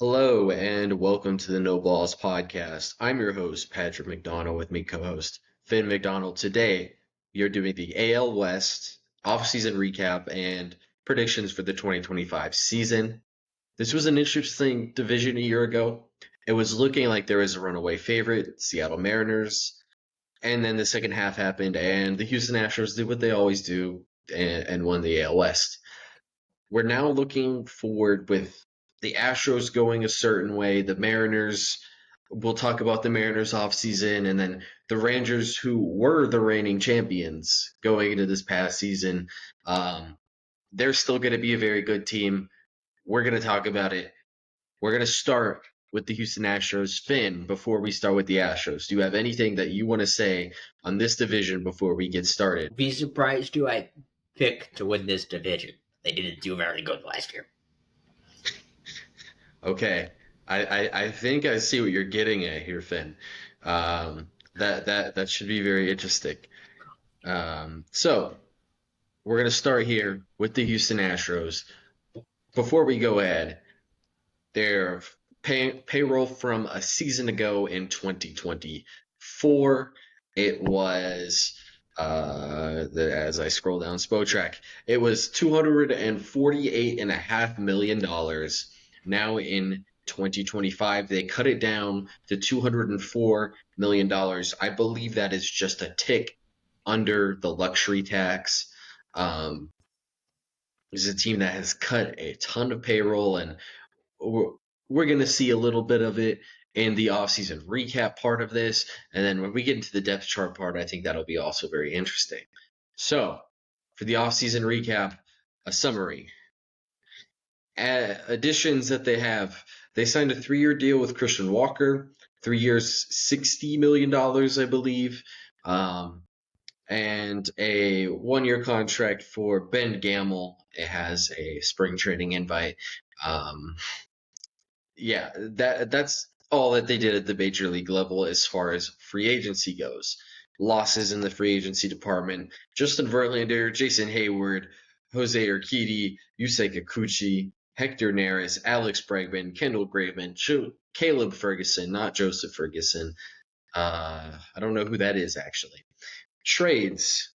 Hello and welcome to the No Balls podcast. I'm your host, Patrick McDonald, with me co-host Finn McDonald. Today, you're doing the AL West offseason recap and predictions for the 2025 season. This was an interesting division a year ago. It was looking like there was a runaway favorite, Seattle Mariners, and then the second half happened and the Houston Astros did what they always do and won the AL West. We're now looking forward with the Astros going a certain way, the Mariners. We'll talk about the Mariners offseason, and then the Rangers, who were the reigning champions going into this past season. They're still going to be a very good team. We're going to talk about it. We're going to start with the Houston Astros. Finn, before we start with the Astros, do you have anything that you want to say on this division before we get started? Be surprised who I pick to win this division. They didn't do very good last year. Okay, I think I see what you're getting at here, Finn. That should be very interesting. So we're gonna start here with the Houston Astros. Before we go ahead, their payroll from a season ago in 2024, it was as I scroll down Spotrac, it was $248.5 million. Now in 2025, they cut it down to $204 million. I believe that is just a tick under the luxury tax. This is a team that has cut a ton of payroll, and we're going to see a little bit of it in the offseason recap part of this. And then when we get into the depth chart part, I think that'll be also very interesting. So for the offseason recap, a summary. Additions that they have, they signed a 3-year deal with Christian Walker, 3 years, $60 million, I believe, and a 1-year contract for Ben Gamel. It has a spring training invite. That's all that they did at the major league level as far as free agency goes. Losses in the free agency department: Justin Verlander, Jason Hayward, Jose Urquidy, Yusei Kikuchi, Hector Neris, Alex Bregman, Kendall Graveman, Caleb Ferguson, not Joseph Ferguson. I don't know who that is, actually. Trades: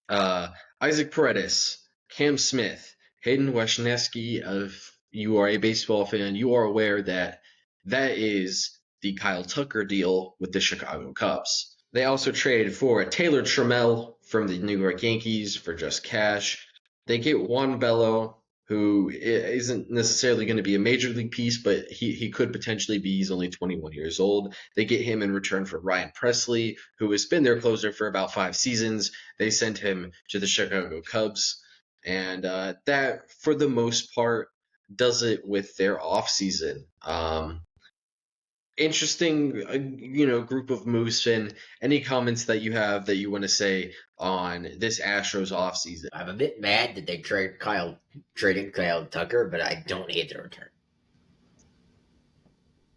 Isaac Paredes, Cam Smith, Hayden Wesneski. If you are a baseball fan, you are aware that that is the Kyle Tucker deal with the Chicago Cubs. They also traded for Taylor Trammell from the New York Yankees for just cash. They get Juan Bello, who isn't necessarily going to be a major league piece, but he could potentially be. He's only 21 years old. They get him in return for Ryan Presley, who has been their closer for about 5 seasons. They sent him to the Chicago Cubs, and that, for the most part, does it with their offseason. Interesting, group of moves, Finn. Any comments that you have that you want to say on this Astros offseason? I'm a bit mad that they traded Kyle Tucker, but I don't hate the return.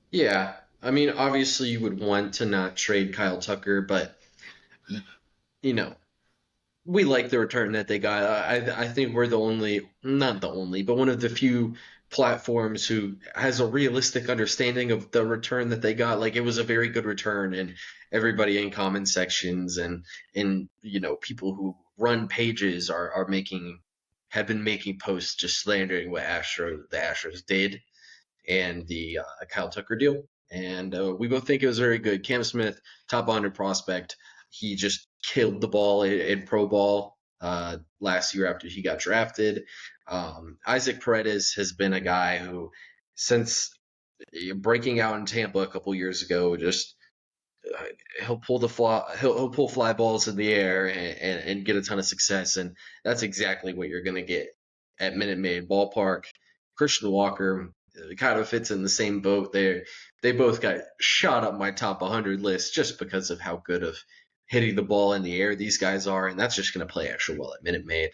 Yeah, I mean, obviously you would want to not trade Kyle Tucker, but we like the return that they got. I think we're not the only, but one of the few platforms who has a realistic understanding of the return that they got. Like, it was a very good return, and everybody in comment sections and people who run pages have been making posts just slandering what the Astros did and the Kyle Tucker deal. And we both think it was very good. Cam Smith, top 100 prospect. He just killed the ball in pro ball last year after he got drafted. Isaac Paredes has been a guy who, since breaking out in Tampa a couple years ago, just he'll pull fly balls in the air and get a ton of success, and that's exactly what you're going to get at Minute Maid Ballpark. Christian Walker kind of fits in the same boat. They both got shot up my top 100 list just because of how good of hitting the ball in the air these guys are, and that's just going to play extra well at Minute Maid.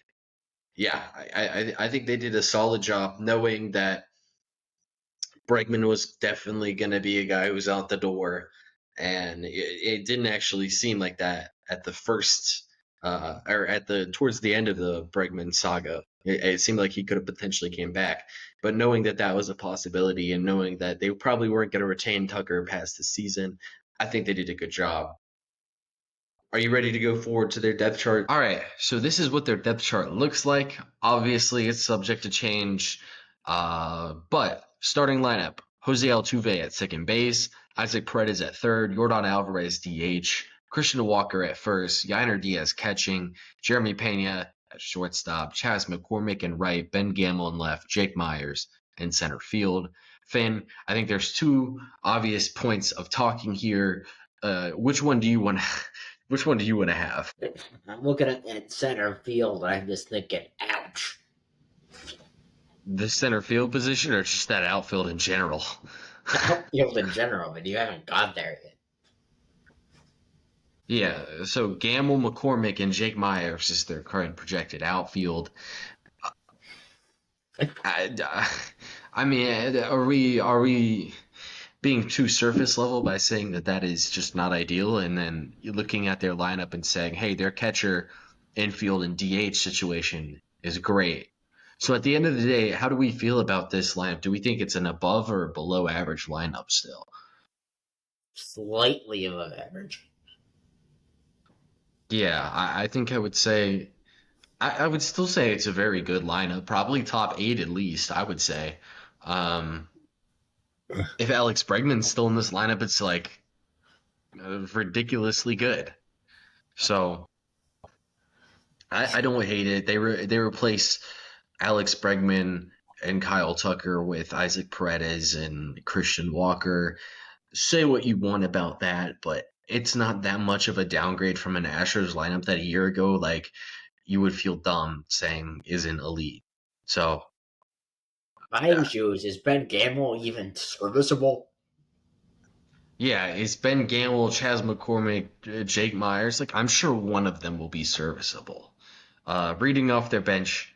Yeah, I think they did a solid job, knowing that Bregman was definitely going to be a guy who was out the door, and it didn't actually seem like that at the first or towards the end of the Bregman saga. It seemed like he could have potentially came back, but knowing that that was a possibility and knowing that they probably weren't going to retain Tucker past the season, I think they did a good job. Are you ready to go forward to their depth chart? All right, so this is what their depth chart looks like. Obviously, it's subject to change, but starting lineup: Jose Altuve at second base, Isaac Paredes at third, Yordan Alvarez DH, Christian Walker at first, Yainer Diaz catching, Jeremy Pena at shortstop, Chas McCormick in right, Ben Gamel in left, Jake Myers in center field. Finn, I think there's two obvious points of talking here. Which one do you want? Which one do you want to have? I'm looking at center field, and I'm just thinking, ouch. The center field position or just that outfield in general? Outfield in general, but you haven't got there Yeah, so Gamble, McCormick, and Jake Myers is their current projected outfield. yet. I, I mean, are we being too surface level by saying that that is just not ideal, and then you're looking at their lineup and saying, hey, their catcher, infield, and DH situation is great. So at the end of the day, how do we feel about this lineup? Do we think it's an above or below average lineup still? Slightly above average. Yeah, I think I would say I would still say it's a very good lineup, probably top eight at least. I would say. Um, if Alex Bregman's still in this lineup, it's like ridiculously good. So I don't hate it. They replace Alex Bregman and Kyle Tucker with Isaac Paredes and Christian Walker. Say what you want about that, but it's not that much of a downgrade from an Astros lineup that a year ago, like you would feel dumb saying isn't elite. So My issue is Ben Gamble even serviceable? yeah, it's Ben Gamble, Chas McCormick, Jake Myers. Like I'm sure one of them will be serviceable. Reading off their bench,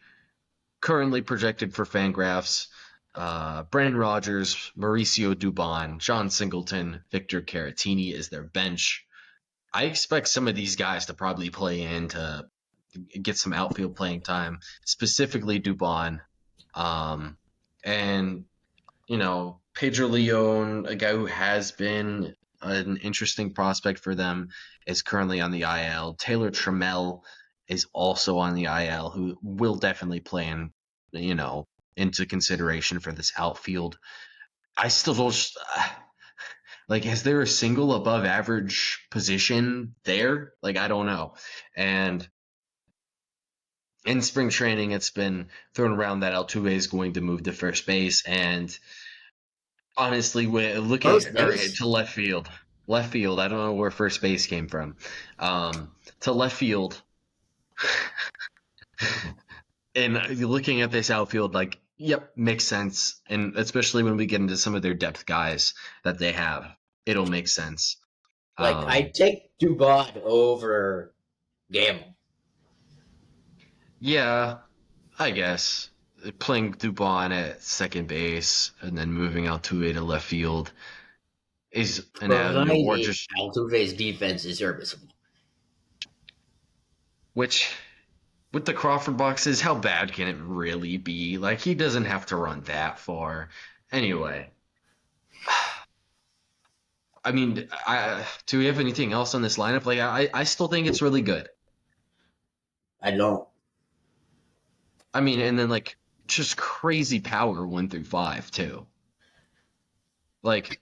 currently projected for Fangraphs, Brendan Rodgers, Mauricio Dubon, John Singleton, Victor Caratini is their bench. I expect some of these guys to probably play in to get some outfield playing time, specifically Dubon. Um, and Pedro Leon, a guy who has been an interesting prospect for them, is currently on the IL. Taylor Trammell is also on the IL, who will definitely play into consideration for this outfield. I still don't like. Is there a single above average position there? Like I don't know. And in spring training, it's been thrown around that Altuve is going to move to first base, and honestly, we're looking First or base? to left field. Left field. I don't know where first base came from. To left field, and you're looking at this outfield, like, yep, makes sense. And especially when we get into some of their depth guys that they have, it'll make sense. Like, I Um, take Dubon over Gamble. yeah, I guess playing Dubon at second base and then moving Altuve to left field is an avenue, or Provided just Altuve's defense is serviceable. which with the Crawford boxes, how bad can it really be? Like he doesn't have to run that far. Anyway, I mean, do we have anything else on this lineup? Like I still think it's really good. I don't. I mean, and then like just crazy power 1 through 5 too. Like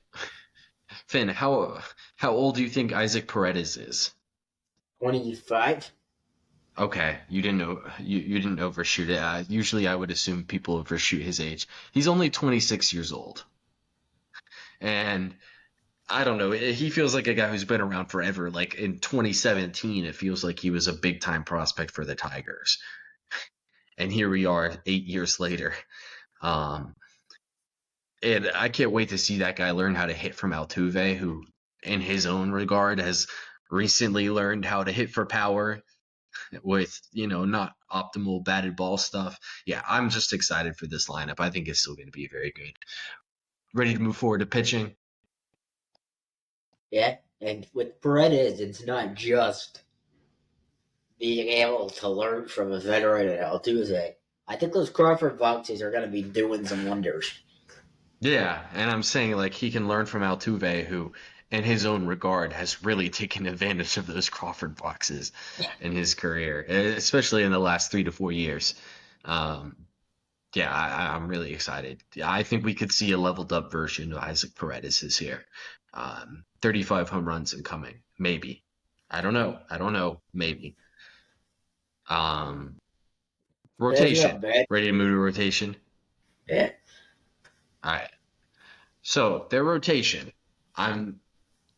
Finn, how old do you think Isaac Paredes is? 25? Okay, you didn't know you didn't overshoot it. Usually, I would assume people overshoot his age. He's only 26 years old, and I don't know. He feels like a guy who's been around forever. Like in 2017, it feels like he was a big time prospect for the Tigers, and here we are 8 years later. Um, and I can't wait to see that guy learn how to hit from Altuve, who, in his own regard, has recently learned how to hit for power with not optimal batted ball stuff. Yeah, I'm just excited for this lineup. I think it's still going to be very good. Ready to move forward to pitching? Yeah. And with Paredes, it's not just being able to learn from a veteran at Altuve. I think those Crawford boxes are going to be doing some wonders. Yeah, and I'm saying like he can learn from Altuve, who, in his own regard, has really taken advantage of those Crawford boxes Yeah. in his career, especially in the last 3 to 4 years. Um, yeah, I'm really excited. Yeah, I think we could see a leveled up version of Isaac Paredes this year. 35 home runs and coming, maybe. I don't know. I don't know. Maybe. Um, That's not rotation. bad. Ready to move to rotation? Yeah. All right. So their rotation. I'm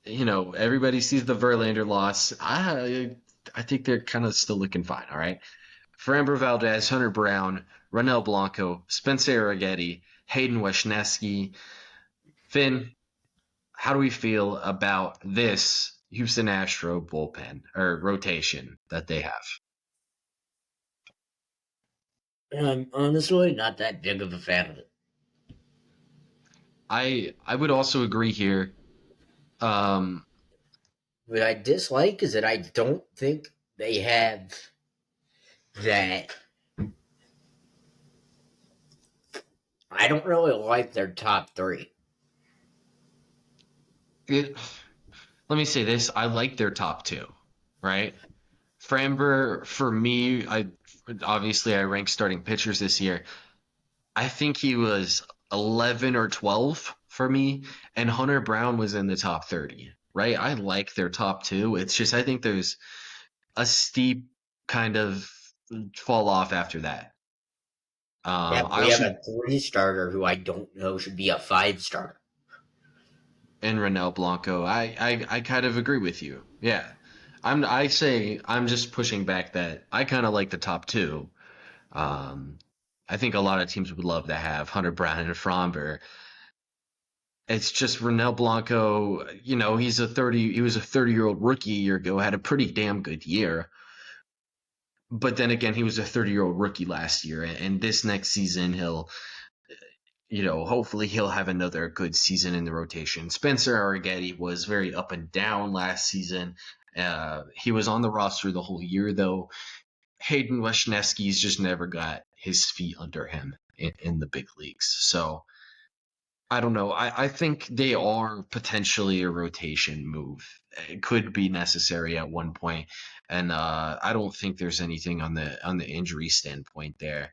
everybody sees the Verlander loss. I think they're kind of still looking fine. All right, Framber Valdez, Hunter Brown, Ronel Blanco, Spencer Arrighetti, Hayden Wesneski. Finn, how do we feel about this Houston Astro bullpen or rotation that they have? I'm honestly not that big of a fan of it. I would also agree here. Um, What I dislike is that I don't think they have that. I don't really like their top three. it, Let me say this: I like their top two, right? Framber, for me, I rank starting pitchers this year. I think he was 11 or 12 for me, and Hunter Brown was in the top 30. Right? I like their top two. It's just I think there's a steep kind of fall off after that. Yeah, I we have also a three starter who I don't know should be a five starter. and Renel Blanco. I kind of agree with you. Yeah, I say I'm just pushing back that I kind of like the top two. Um, I think a lot of teams would love to have Hunter Brown and Fromber. It's just Renel Blanco, he was a 30-year-old rookie a year ago, had a pretty damn good year. But then again, he was a 30-year-old rookie last year, and this next season hopefully he'll have another good season in the rotation. Spencer Arrighetti was very up and down last season. He was on the roster the whole year, though. Hayden Wesneski's just never got his feet under him in the big leagues. So I don't know. I think they are potentially a rotation move. It could be necessary at one point, and I don't think there's anything on the injury standpoint there.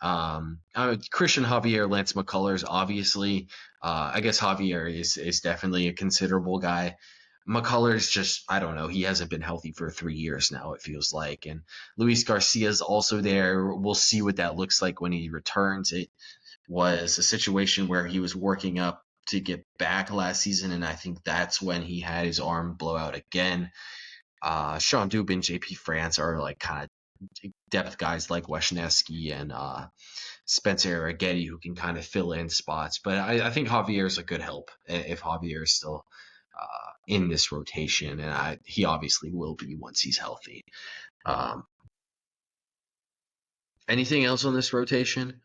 Christian Javier, Lance McCullers, obviously. I guess Javier is definitely a considerable guy. McCullers just I don't know. He hasn't been healthy for 3 years now. It feels like, and Luis Garcia's also there. We'll see what that looks like when he returns. It was a situation where he was working up to get back last season, and I think that's when he had his arm blow out again. Sean Dubin, JP France are like kind of depth guys like Wesneski and Spencer Arrighetti who can kind of fill in spots. But I think Javier is a good help if Javier is still in this rotation, and he obviously will be once he's healthy. Um, Anything else on this rotation?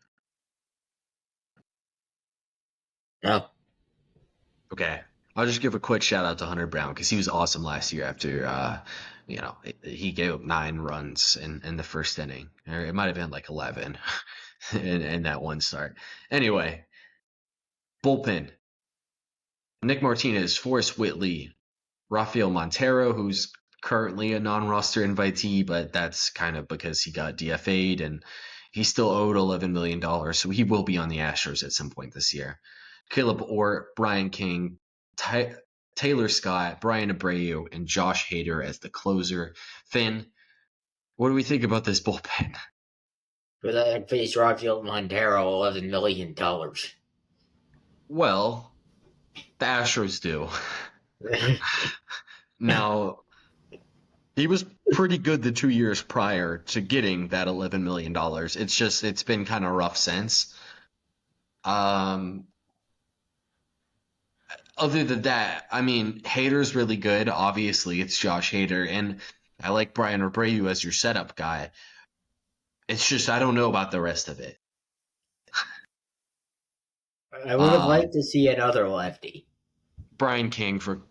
No. Okay. I'll just give a quick shout out to Hunter Brown because he was awesome last year after, he gave up 9 runs in the first inning. Or it might have been like 11 in that one start. Anyway, bullpen. Nick Martinez, Forrest Whitley, Rafael Montero, who's currently a non-roster invitee, but that's kind of because he got DFA'd and he's still owed $11 million, so he will be on the Astros at some point this year. Caleb Orr, Brian King, Taylor Scott, Brian Abreu, and Josh Hader as the closer. Finn, what do we think about this bullpen? For that face Rafael Montero, $11 million. Well, the Astros do. Now, he was pretty good the 2 years prior to getting that $11 million. It's been kind of rough since. Um, Other than that, I mean, Hader's really good. Obviously, it's Josh Hader, and I like Brian Abreu as your setup guy. It's just I don't know about the rest of it. I would have Um, liked to see another lefty. Brian King for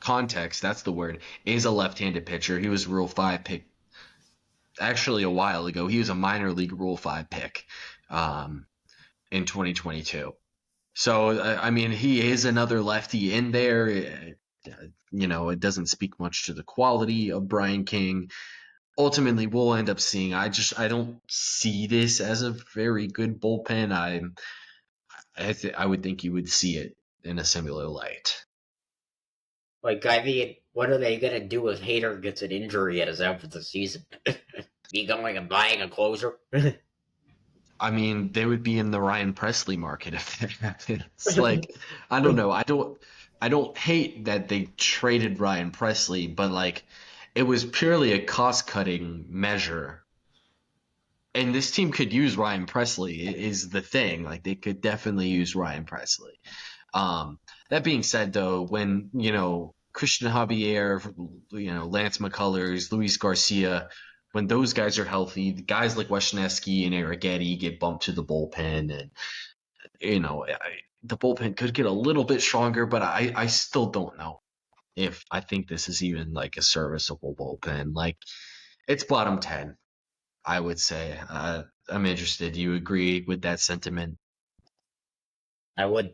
context, that's the word, is a left-handed pitcher. He was Rule 5 pick actually a while ago. He was a minor league Rule 5 pick um, in 2022. So, I mean, he is another lefty in there. It doesn't speak much to the quality of Brian King. Ultimately, we'll end up seeing. I don't see this as a very good bullpen. I would think you would see it in a similar light. Like, I mean, what are they gonna do if Hader gets an injury and is out for the season? Be going and buying a closer? I mean, they would be in the Ryan Presley market if that happened. It's like, I don't know. I don't hate that they traded Ryan Presley, but like it was purely a cost-cutting measure. And this team could use Ryan Presley is the thing. Like they could definitely use Ryan Presley. Um, that being said, though, when Christian Javier, Lance McCullers, Luis Garcia, when those guys are healthy, the guys like Wesneski and Arrighetti get bumped to the bullpen, and the bullpen could get a little bit stronger, but I still don't know if I think this is even like a serviceable bullpen. Like it's bottom 10, I would say. I'm interested. You agree with that sentiment? I would.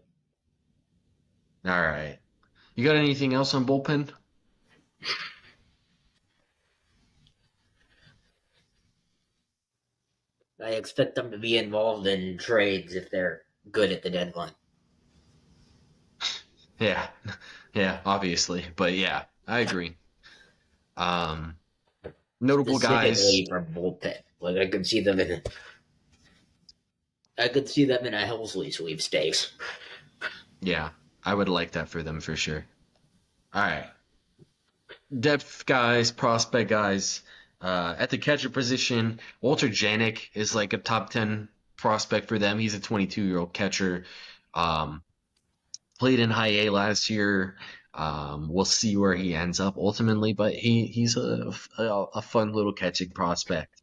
All right. You got anything else on bullpen? I expect them to be involved in trades if they're good at the deadline. Yeah, yeah, obviously, but yeah, I agree. Um, Notable guys, Specifically for bullpen. Like I could see them in a Helsley sweepstakes. yeah, I would like that for them for sure. All right, depth guys, prospect guys. At the catcher position, Walter Janik is like a top 10 prospect for them. He's a 22-year-old catcher. Um, Played in high A last year. We'll see where he ends up ultimately, but he's a fun little catching prospect.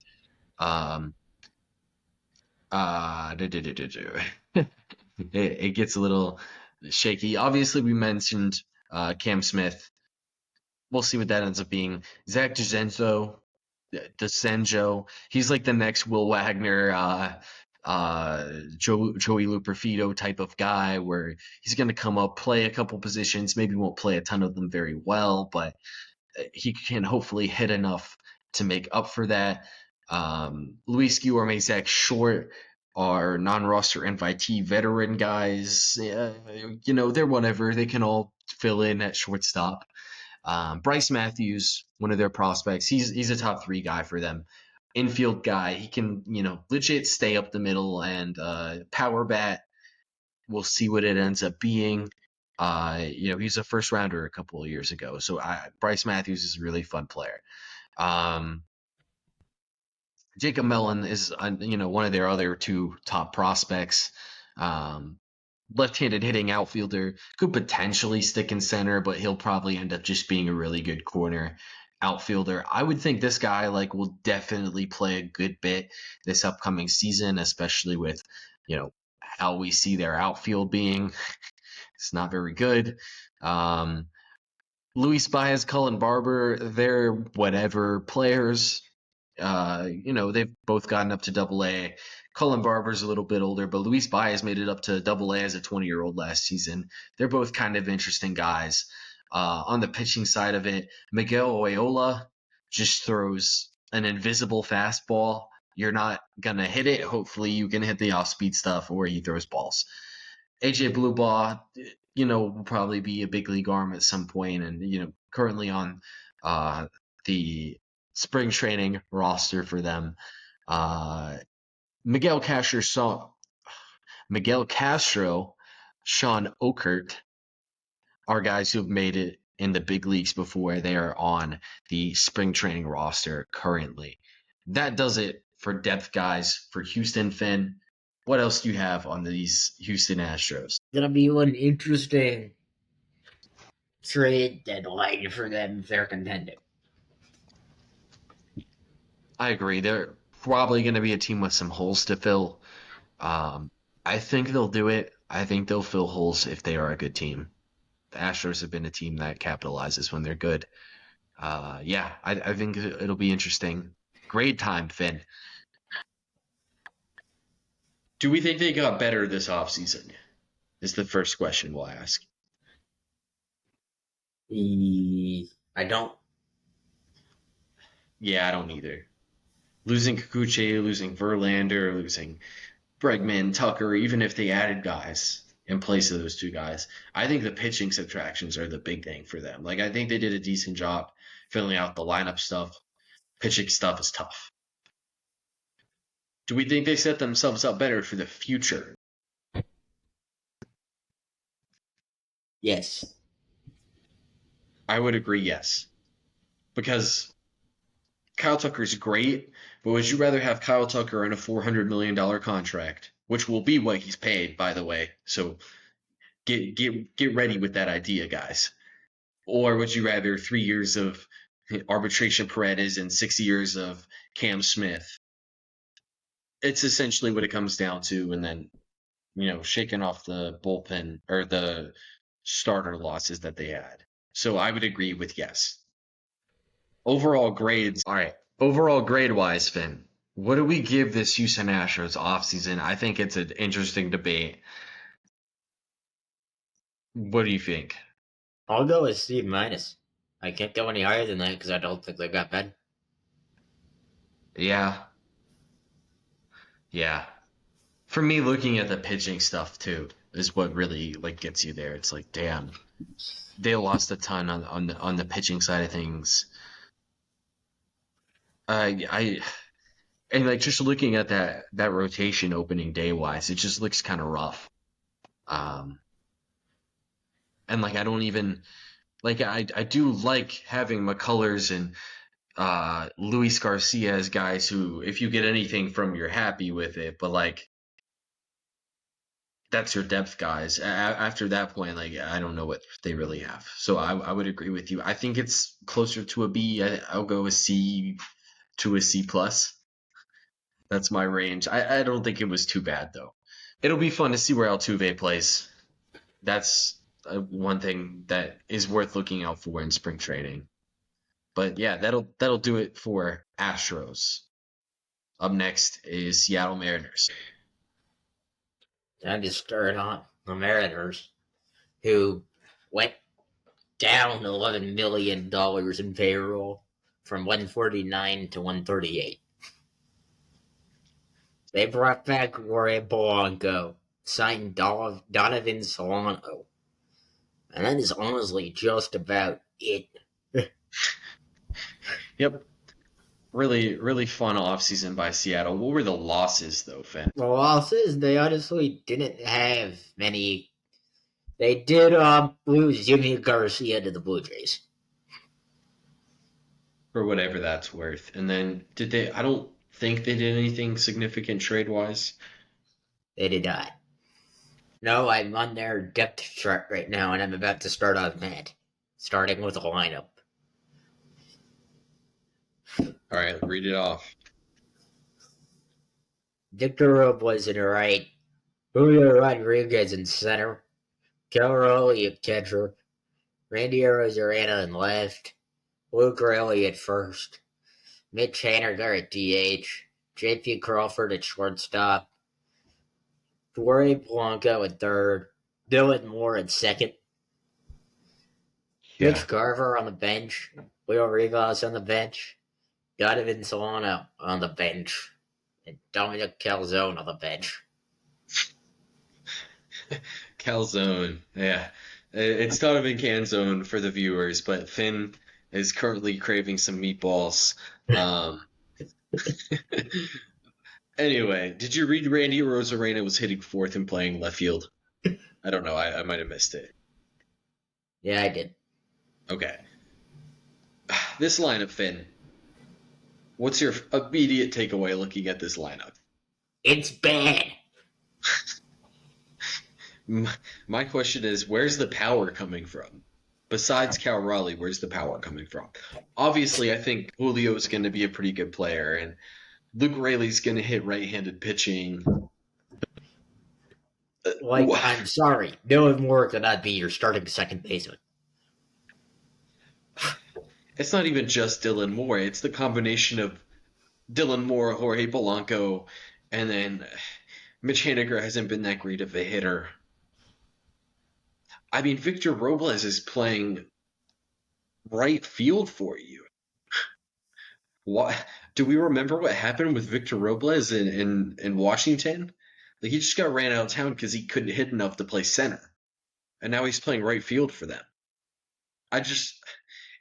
Um, it, it gets a little shaky. Obviously, we mentioned Cam Smith. We'll see what that ends up being. Zach DeCenzo, he's like the next Will Wagner, Joey Luperfido type of guy, where he's going to come up, play a couple positions, maybe won't play a ton of them very well, but he can hopefully hit enough to make up for that. Luis Guillorme, Zach Short are non-roster invitee veteran guys. They're whatever. They can all fill in at shortstop. Bryce Matthews, one of their prospects, he's a top 3 guy for them. Infield guy, he can legit stay up the middle and power bat. We'll see what it ends up being. He's a first rounder a couple of years ago, so Bryce Matthews is a really fun player. Um, Jacob Mellon is one of their other 2 top prospects. Um, Left-handed hitting outfielder, could potentially stick in center, but he'll probably end up just being a really good corner outfielder. I would think this guy will definitely play a good bit this upcoming season, especially with how we see their outfield being. It's not very good. Um, Luis Baez, Cullen Barber, they're whatever players. They've both gotten up to Double A. Cullen Barber's a little bit older, but Luis Baez made it up to Double A as a 20-year-old last season. They're both kind of interesting guys. On the pitching side of it, Miguel Oyola just throws an invisible fastball. You're not gonna hit it. Hopefully, you can hit the off-speed stuff, or he throws balls. AJ Bluebaugh, will probably be a big league arm at some point, and currently on the spring training roster for them. Uh, Miguel Castro, Miguel Castro, Sean Okert are guys who've made it in the big leagues before. They are on the spring training roster currently. That does it for depth guys for Houston. Finn, what else do you have on these Houston Astros? Gonna be one interesting trade deadline for them if they're contending. I agree. They're probably going to be a team with some holes to fill. Um, I think they'll do it. I think they'll fill holes if they are a good team. The Astros have been a team that capitalizes when they're good. Yeah, I think it'll be interesting. Great time, Finn. Do we think they got better this offseason? Is the first question we'll ask. I don't. Yeah, I don't either. Losing Kikuchi, losing Verlander, losing Bregman, Tucker, even if they added guys in place of those two guys, I think the pitching subtractions are the big thing for them. Like, I think they did a decent job filling out the lineup stuff. Pitching stuff is tough. Do we think they set themselves up better for the future? Yes. I would agree, yes. Because Kyle Tucker's great, but would you rather have Kyle Tucker in a $400 million contract, which will be what he's paid, by the way? So get ready with that idea, guys. Or would you rather 3 years of arbitration Paredes and 6 years of Cam Smith? It's essentially what it comes down to, and then shaking off the bullpen or the starter losses that they had. So I would agree with yes. Overall grades. All right. Overall grade wise, Finn, what do we give this Houston Astros offseason? I think it's an interesting debate. What do you think? I'll go with C minus. I can't go any higher than that because I don't think they got better. Yeah. Yeah. For me, looking at the pitching stuff too is what really like gets you there. It's like, damn, they lost a ton on the pitching side of things. I and like just looking at that rotation opening day wise, it just looks kind of rough. Um, and like I don't even like I do like having McCullers and Luis Garcia as guys who, if you get anything from, you're happy with it. But like that's your depth guys. After that point, like I don't know what they really have. So I would agree with you. I think it's closer to a B. I'll go a C to a C plus. That's my range. I don't think it was too bad though. It'll be fun to see where Altuve plays. That's one thing that is worth looking out for in spring training. But yeah, that'll do it for Astros. Up next is Seattle Mariners. Time to start on the Mariners, who went down $11 million in payroll from 149 to 138. They brought back Roy Polanco, signed Donovan Solano, and that is honestly just about it. Yep. Really, really fun offseason by Seattle. What were the losses though, Finn? The losses, they honestly didn't have many. They did lose Jimmy Garcia to the Blue Jays. For whatever that's worth. And then did they I don't think they did anything significant trade wise. They did not. No, I'm on their depth chart right now, and I'm about to start on that. Starting with a lineup. Alright, read it off. Victor Robles in right. Julio Rodriguez in center. Kel Rowley at catcher. Randy Arozarena in left. Luke Rayleigh at first. Mitch Haniger at DH. JP Crawford at shortstop. Torrey Blanco at third. Dylan Moore at second. Yeah. Mitch Garver on the bench. Leo Rivas on the bench. Donovan Solano on the bench. And Dominic Calzone on the bench. Calzone. Yeah. It's Donovan Canzone for the viewers, but Finn is currently craving some meatballs. Um, anyway, did you read Randy Rosarena was hitting fourth and playing left field? I don't know. I might have missed it. Yeah, I did. Okay. This lineup, Finn. What's your immediate takeaway looking at this lineup? It's bad. My question is, where's the power coming from? Besides Cal Raleigh, where's the power coming from? Obviously, I think Julio is going to be a pretty good player, and Luke Rayleigh's going to hit right-handed pitching. I'm sorry. Dylan Moore could not be your starting second baseman. It's not even just Dylan Moore. It's the combination of Dylan Moore, Jorge Polanco, and then Mitch Haniger hasn't been that great of a hitter. I mean, Victor Robles is playing right field for you. What do we remember what happened with Victor Robles in Washington? Like he just got ran out of town because he couldn't hit enough to play center, and now he's playing right field for them. I just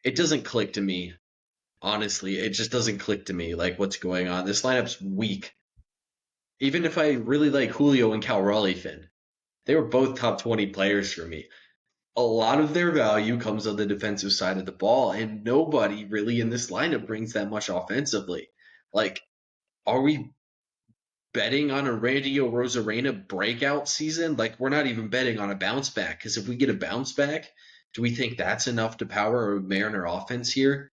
it doesn't click to me. Honestly, it just doesn't click to me like what's going on. This lineup's weak. Even if I really like Julio and Cal Raleigh, Finn, they were both top 20 players for me. A lot of their value comes on the defensive side of the ball, and nobody really in this lineup brings that much offensively. Like, are we betting on a Randy Rosarena breakout season? Like, we're not even betting on a bounce back, because if we get a bounce back, do we think that's enough to power a Mariner offense here?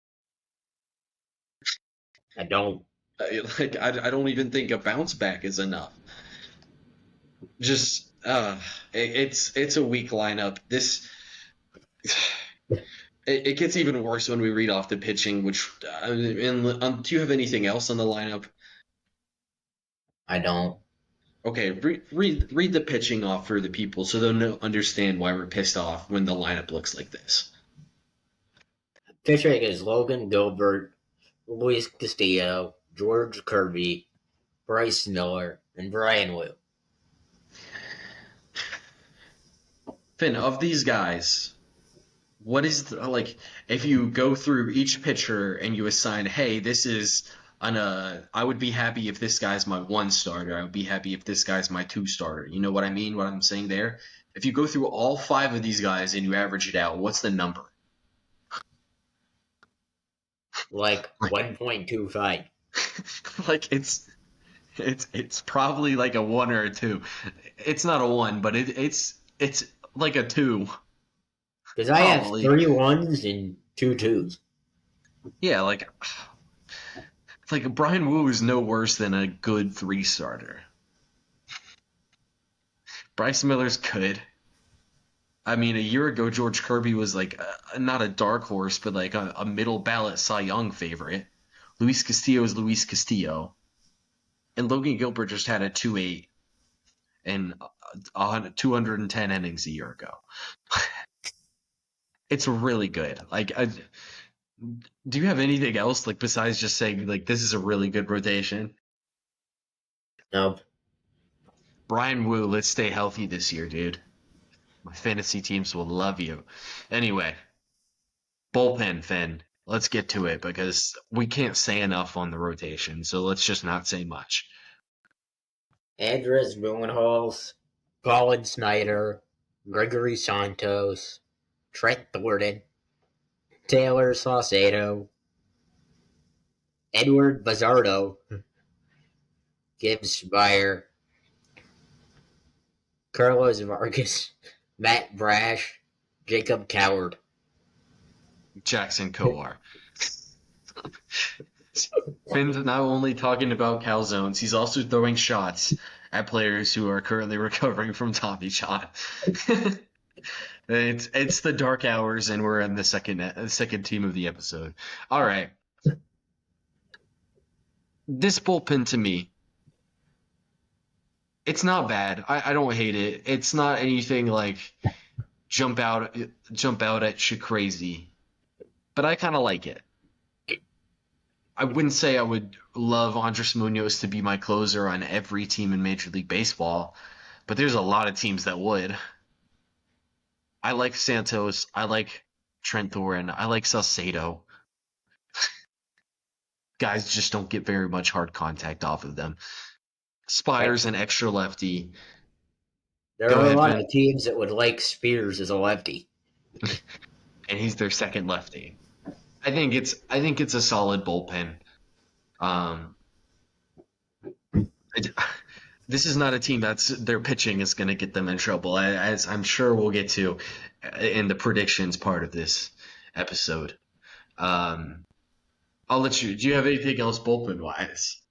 I don't. I don't even think a bounce back is enough. Just it's a weak lineup. This it gets even worse when we read off the pitching. Which do you have anything else on the lineup? I don't. Okay, read the pitching off for the people so they'll understand why we're pissed off when the lineup looks like this. Pitching is Logan Gilbert, Luis Castillo, George Kirby, Bryce Miller, and Brian Wu. Finn, of these guys, what is like if you go through each pitcher and you assign, hey, this is on a I would be happy if this guy's my one starter. I would be happy if this guy's my two starter. You know what I mean? What I'm saying there? If you go through all five of these guys and you average it out, what's the number? Like Like 1.25. like it's probably like a one or a two. It's not a one, but it's like a two. Because I have Probably. 3 1s and 2 2s. Yeah, like Brian Wu is no worse than a good three starter. Bryce Miller's good. I mean, a year ago, George Kirby was like not a dark horse, but like a middle ballot Cy Young favorite. Luis Castillo is Luis Castillo, and Logan Gilbert just had a 2.8 and 210 innings a year ago. It's really good. Do you have anything else like besides just saying like this is a really good rotation? Nope. Brian Wu, let's stay healthy this year, dude. My fantasy teams will love you. Anyway, bullpen, Finn. Let's get to it because we can't say enough on the rotation, so let's just not say much. Andres Moonhals, Colin Snyder, Gregory Santos, Trent Thornton, Taylor Saucedo, Edward Bazardo, Gibbs Meyer, Carlos Vargas, Matt Brash, Jacob Coward. Jackson Kowar. Finn's not only talking about calzones, he's also throwing shots at players who are currently recovering from Tommy John. It's the dark hours, and we're in the second team of the episode. All right, this bullpen to me, it's not bad. I don't hate it. It's not anything like jump out at you crazy, but I kind of like it. I wouldn't say I would love Andres Munoz to be my closer on every team in Major League Baseball, but there's a lot of teams that would. I like Santos. I like Trent Thorne. I like Salcedo. Guys just don't get very much hard contact off of them. Spire's an extra lefty. There Go are a ahead, lot Finn. of teams that would like Spears as a lefty. And he's their second lefty. I think it's a solid bullpen. Um, it, this is not a team that's their pitching is going to get them in trouble, as I'm sure we'll get to in the predictions part of this episode. Um, I'll let you. Do you have anything else bullpen wise?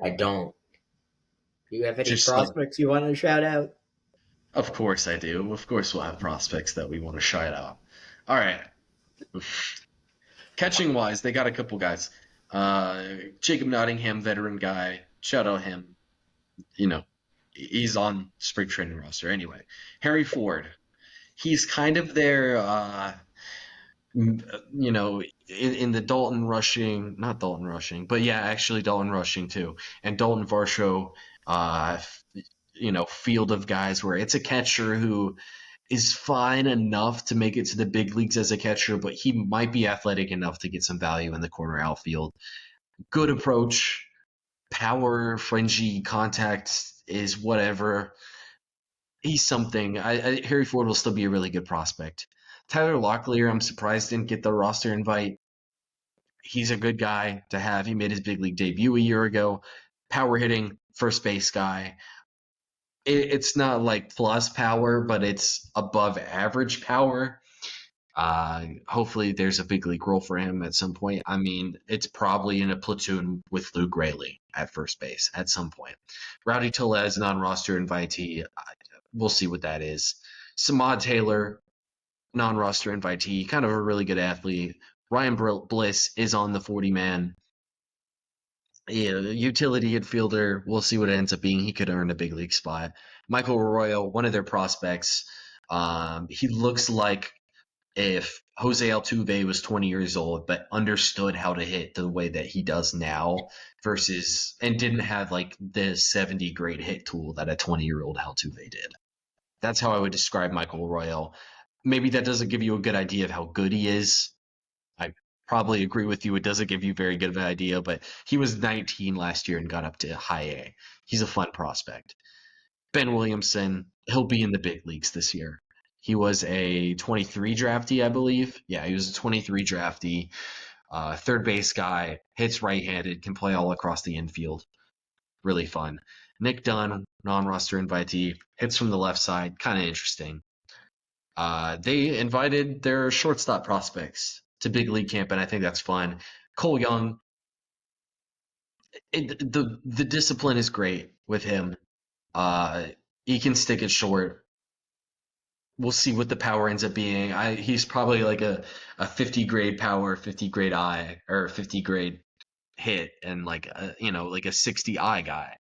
I don't. Do you have any Just like, prospects you want to shout out? of course I do. Of course we'll have prospects that we want to shout out. All right. Catching wise, they got a couple guys. Jacob Nottingham, veteran guy. Shout out him. You know, he's on spring training roster anyway. Harry Ford. He's kind of their in the Dalton rushing, not Dalton rushing, but yeah, actually Dalton rushing too, and Dalton Varsho, uh, field of guys where it's a catcher who is fine enough to make it to the big leagues as a catcher, but he might be athletic enough to get some value in the corner outfield. Good approach, power, fringy contact is whatever. He's something. Harry Ford will still be a really good prospect. Tyler Locklear, I'm surprised didn't get the roster invite. He's a good guy to have. He made his big league debut a year ago. Power hitting, first base guy. It's not like plus power, but it's above average power. Hopefully, there's a big league role for him at some point. I mean, it's probably in a platoon with Lou Grayley at first base at some point. Rowdy Tellez, non-roster invitee. We'll see what that is. Samad Taylor, non-roster invitee, kind of a really good athlete. Ryan Bliss is on the 40-man. Yeah, utility infielder. We'll see what it ends up being. He could earn a big league spot. Michael Arroyo, one of their prospects. He looks like if Jose Altuve was 20 years old but understood how to hit the way that he does now versus and didn't have like the 70 grade hit tool that a 20-year-old Altuve did. That's how I would describe Michael Arroyo. Maybe that doesn't give you a good idea of how good he is. I probably agree with you. It doesn't give you very good of an idea, but he was 19 last year and got up to high A. He's a fun prospect. Ben Williamson, he'll be in the big leagues this year. He was a 23 draftee, I believe. Yeah, he was a 23 draftee. Third base guy, hits right-handed, can play all across the infield. Really fun. Nick Dunn, non-roster invitee, hits from the left side, kind of interesting. They invited their shortstop prospects to big league camp, and I think that's fun. Cole Young, the discipline is great with him. Uh, he can stick it short. We'll see what the power ends up being. He's probably like a 50 grade power, 50 grade eye, or 50 grade hit, and like like a 60 eye guy.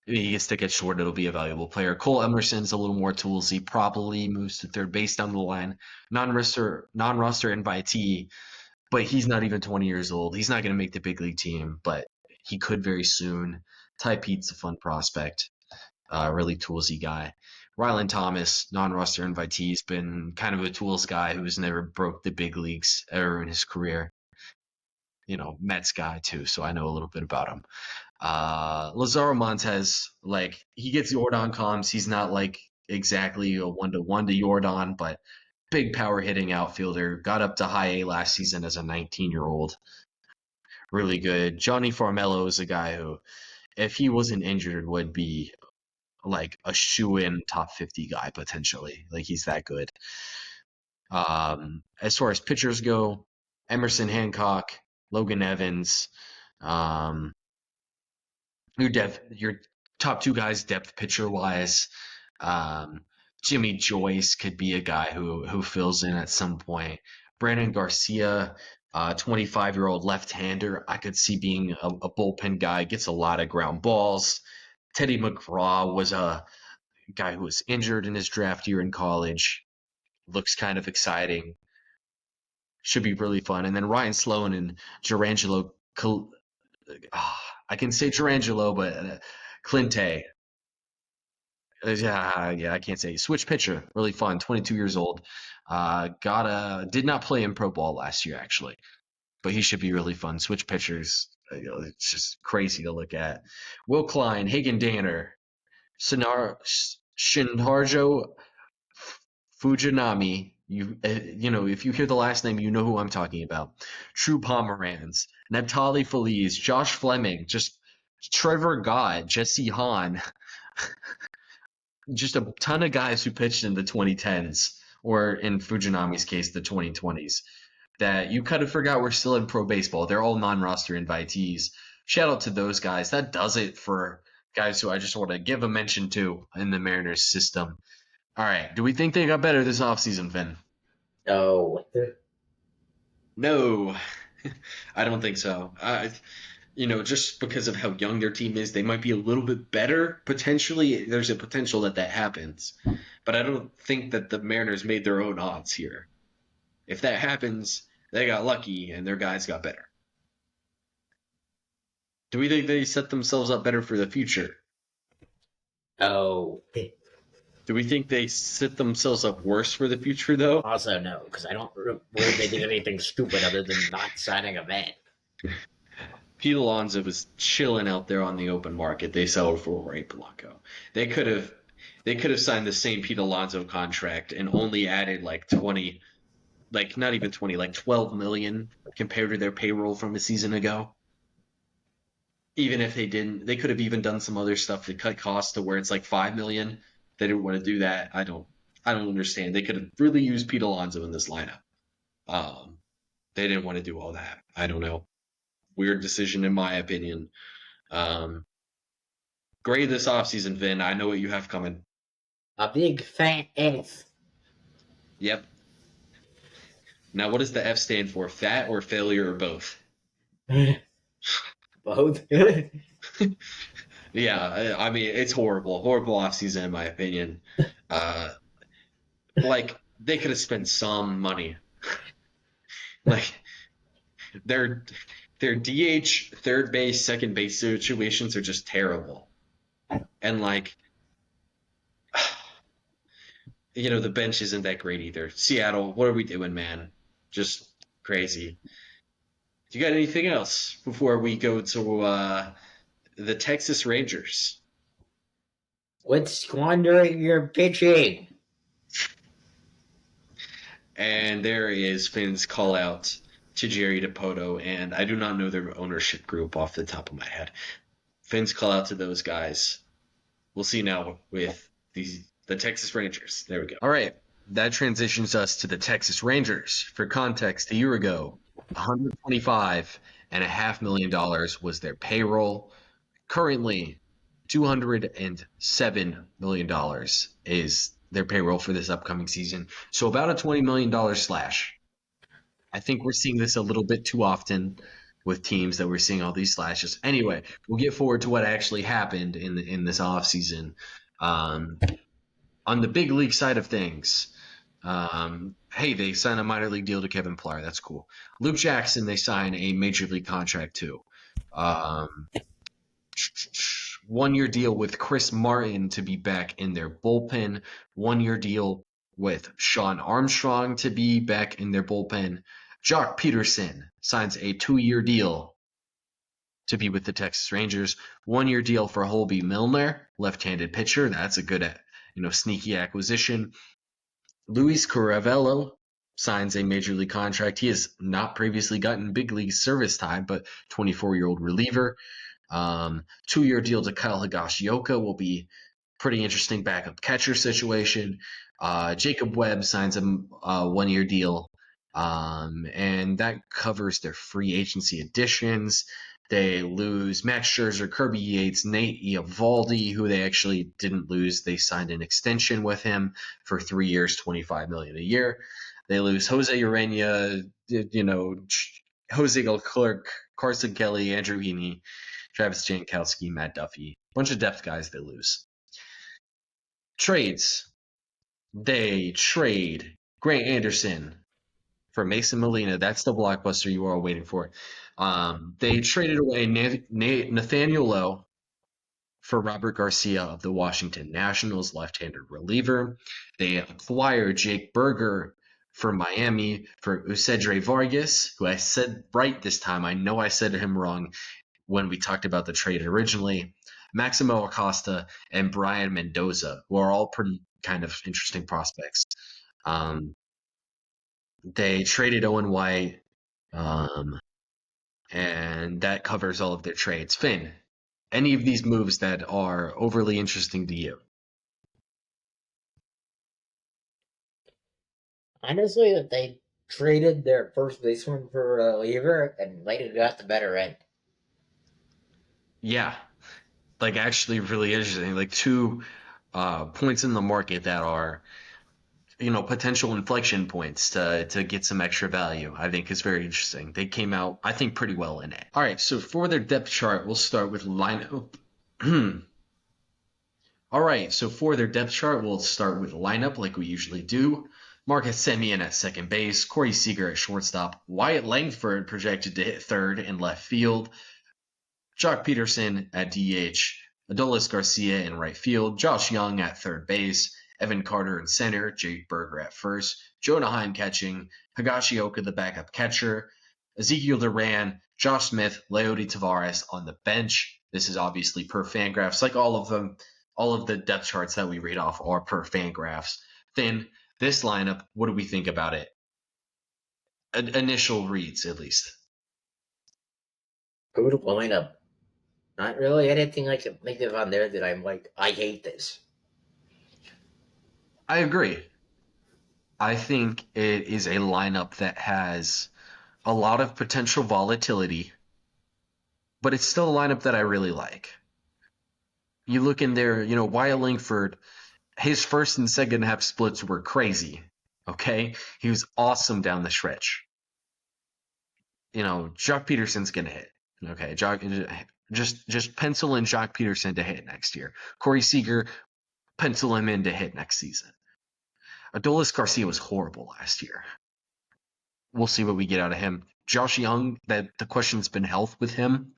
He can stick it short. It'll be a valuable player. Cole Emerson's a little more tools. He probably moves to third base down the line. Non-roster invitee, but he's not even 20 years old. He's not going to make the big league team, but he could very soon. Ty Pete's a fun prospect, really toolsy guy. Rylan Thomas, non-roster invitee, has been kind of a tools guy who's never broke the big leagues ever in his career. Mets guy too, so I know a little bit about him. Lazaro Montez, like he gets Jordan comms. He's not like exactly a 1-to-1 to Jordan, but big power hitting outfielder. Got up to high A last season as a 19-year-old. Really good. Johnny Farmello is a guy who, if he wasn't injured, would be like a shoe-in top 50 guy potentially. Like he's that good. As far as pitchers go, Emerson Hancock, Logan Evans, um, your top two guys depth pitcher wise. Um, Jimmy Joyce could be a guy who fills in at some point. Brandon Garcia, 25-year-old left-hander, I could see being a bullpen guy. Gets a lot of ground balls. Teddy McGraw was a guy who was injured in his draft year in college. Looks kind of exciting. Should be really fun. And then Ryan Sloan and Gerangelo. I can say Gerangelo, but Clintay. Yeah, I can't say. Switch pitcher, really fun. 22 years old. Did not play in pro ball last year actually, but he should be really fun. Switch pitchers, it's just crazy to look at. Will Klein, Hagen Danner, Shinharjo Fujinami. If you hear the last name, you know who I'm talking about. True Pomeranz, Natali Feliz, Josh Fleming, just Trevor Gott, Jesse Hahn, just a ton of guys who pitched in the 2010s, or in Fujinami's case, the 2020s, that you kind of forgot were still in pro baseball. They're all non-roster invitees. Shout out to those guys. That does it for guys who I just want to give a mention to in the Mariners system. All right. Do we think they got better this offseason, Finn? No. No. I don't think so. Just because of how young their team is, they might be a little bit better potentially. There's a potential that that happens, but I don't think that the Mariners made their own odds here. If that happens, they got lucky and their guys got better. Do we think they set themselves up better for the future? Oh, Do we think they set themselves up worse for the future, though? also no, because I don't believe they did anything stupid other than not signing a vet. Pete Alonso was chilling out there on the open market. They settled for Ray Blanco. They could have they could have signed the same Pete Alonso contract and only added like 20, like not even 20, like 12 million compared to their payroll from a season ago. Even if they didn't, they could have even done some other stuff to cut costs to where it's like 5 million. They didn't want to do that. I don't understand. They could have really used Pete Alonso in this lineup. Um, they didn't want to do all that. I don't know. Weird decision in my opinion. Um, Great this offseason, Vin. I know what you have coming. A big fat F. Yep. Now, what does the F stand for? Fat or failure or both? Both. Yeah, I mean, it's horrible. Horrible offseason, in my opinion. Uh, like, they could have spent some money. Like, their their DH, third base, second base situations are just terrible. And, like, the bench isn't that great either. Seattle, what are we doing, man? Just crazy. Do you got anything else before we go to the Texas Rangers? Quit squandering your pitching. And there is Finn's call out to Jerry Dipoto, and I do not know their ownership group off the top of my head. Finn's call out to those guys. We'll see now with the Texas Rangers. There we go. All right, that transitions us to the Texas Rangers. For context, a year ago, $125.5 million was their payroll. Currently, $207 million is their payroll for this upcoming season. So about a $20 million slash. I think we're seeing this a little bit too often with teams that we're seeing all these slashes. Anyway, we'll get forward to what actually happened in this offseason. Um, on the big league side of things, hey, they signed a minor league deal to Kevin Pillar. That's cool. Luke Jackson, they signed a major league contract too. 1 year deal with Chris Martin to be back in their bullpen. 1 year deal with Sean Armstrong to be back in their bullpen. Jock Peterson signs a 2-year deal to be with the Texas Rangers. 1-year deal for Holby Milner, left-handed pitcher. That's a good, sneaky acquisition. Luis Caravello signs a major league contract. He has not previously gotten big league service time, but 24-year-old reliever. 2-year deal to Kyle Higashioka will be pretty interesting backup catcher situation. Jacob Webb signs a 1-year deal, and that covers their free agency additions. They lose Max Scherzer, Kirby Yates, Nate Eovaldi, who they actually didn't lose. They signed an extension with him for 3 years, $25 million a year. They lose Jose Urena, Jose Leclerc, Carson Kelly, Andrew Heaney, Travis Jankowski, Matt Duffy. Bunch of depth guys they lose. Trades. They trade Grant Anderson for Mason Molina. That's the blockbuster you are all waiting for. They traded away Nathaniel Lowe for Robert Garcia of the Washington Nationals, left-handed reliever. They acquired Jake Berger from Miami for Ucedre Vargas, who I said right this time. I know I said him wrong when we talked about the trade originally. Maximo Acosta and Brian Mendoza, who are all pretty kind of interesting prospects. They traded Owen White, and that covers all of their trades. Finn, any of these moves that are overly interesting to you? Honestly, that they traded their first baseman for a reliever and might have got the better end. Yeah, like actually really interesting. Like two points in the market that are potential inflection points to get some extra value. I think is very interesting. They came out, I think, pretty well in it. All right, so for their depth chart, we'll start with lineup. All right, so for their depth chart, we'll start with lineup like we usually do. Marcus Semien at second base, Corey Seager at shortstop, Wyatt Langford projected to hit third and left field, Jock Peterson at DH, Adolis Garcia in right field, Josh Young at third base, Evan Carter in center, Jake Berger at first, Jonah Heim catching, Higashioka the backup catcher, Ezekiel Duran, Josh Smith, Leody Tavares on the bench. This is obviously per Fangraphs, like all of them. All of the depth charts that we read off are per Fangraphs. Then this lineup, what do we think about it? Initial reads, at least. Good lineup. Not really anything I can think of on there that I'm like, I hate this. I agree. I think it is a lineup that has a lot of potential volatility, but it's still a lineup that I really like. You look in there, Wyatt Langford, his first and second half splits were crazy. Okay? He was awesome down the stretch. Jock Peterson's gonna hit. Okay, just pencil in Jock Peterson to hit next year. Corey Seager, pencil him in to hit next season. Adolis Garcia was horrible last year. We'll see what we get out of him. Josh Young, that the question's been health with him.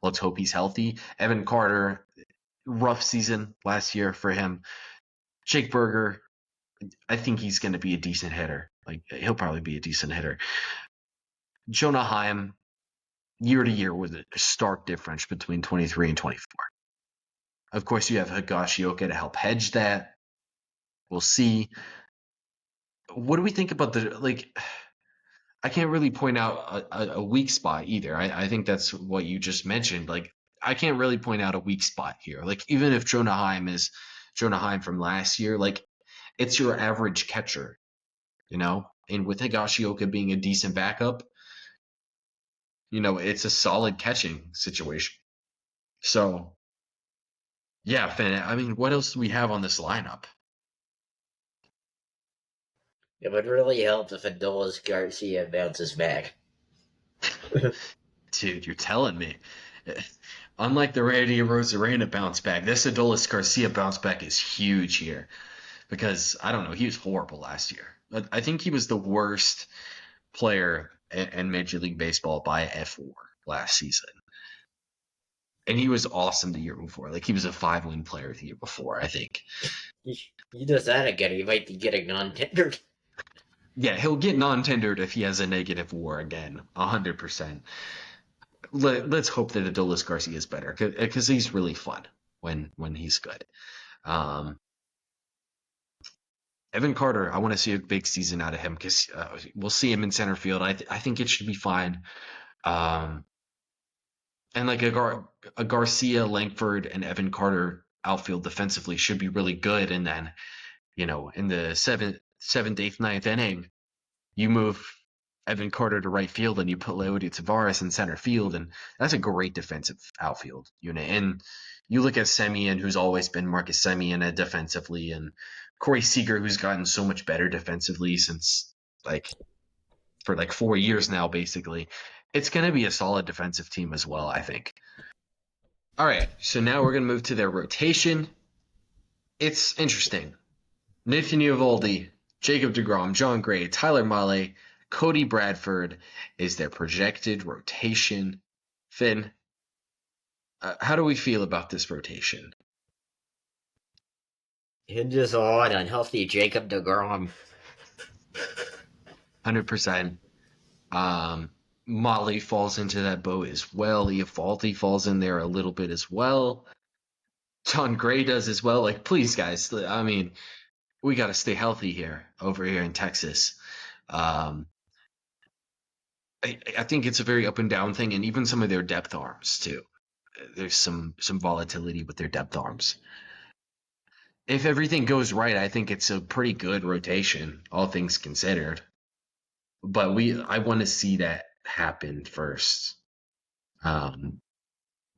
Let's hope he's healthy. Evan Carter, rough season last year for him. Jake Berger, I think he's going to be a decent hitter. Like he'll probably be a decent hitter. Jonah Heim, year to year was a stark difference between 23 and 24. Of course, you have Higashioka to help hedge that. We'll see. What do we think about I can't really point out a weak spot either. I think that's what you just mentioned. Like, I can't really point out a weak spot here. Like, even if Jonah Heim is Jonah Heim from last year, like, it's your average catcher, And with Higashioka being a decent backup, it's a solid catching situation. So, yeah, Finn, I mean, what else do we have on this lineup? It would really help if Adolis Garcia bounces back. Dude, you're telling me. Unlike the Randy Rosarena bounce back, this Adolis Garcia bounce back is huge here because I don't know, he was horrible last year. I think he was the worst player in Major League Baseball by F4 last season. And he was awesome the year before. Like he was a 5-win player the year before, I think. He does that again, he might be getting non-tendered. Yeah, he'll get non-tendered if he has a negative WAR again, 100%. Let's hope that Adolis Garcia is better because he's really fun when he's good. Um, Evan Carter, I want to see a big season out of him because we'll see him in center field. I think it should be fine. Um, and like a Garcia, Langford, and Evan Carter outfield defensively should be really good. And then, in the seventh, eighth, ninth inning, you move Evan Carter to right field and you put Leody Tavares in center field, and that's a great defensive outfield unit. And you look at Semien, who's always been Marcus Semien defensively, and Corey Seager, who's gotten so much better defensively since for 4 years now, basically. It's going to be a solid defensive team as well, I think. All right, so now we're going to move to their rotation. It's interesting. Nathan Eovaldi, Jacob deGrom, John Gray, Tyler Mahle, Cody Bradford is their projected rotation. Finn, how do we feel about this rotation? Hinges on unhealthy Jacob deGrom. 100%. Mahle falls into that boat as well. Eovaldi falls in there a little bit as well. John Gray does as well. Like, please, guys. I mean, we got to stay healthy here over here in Texas. I think it's a very up and down thing, and even some of their depth arms too. There's some volatility with their depth arms. If everything goes right, I think it's a pretty good rotation, all things considered. But I want to see that happen first. Yeah,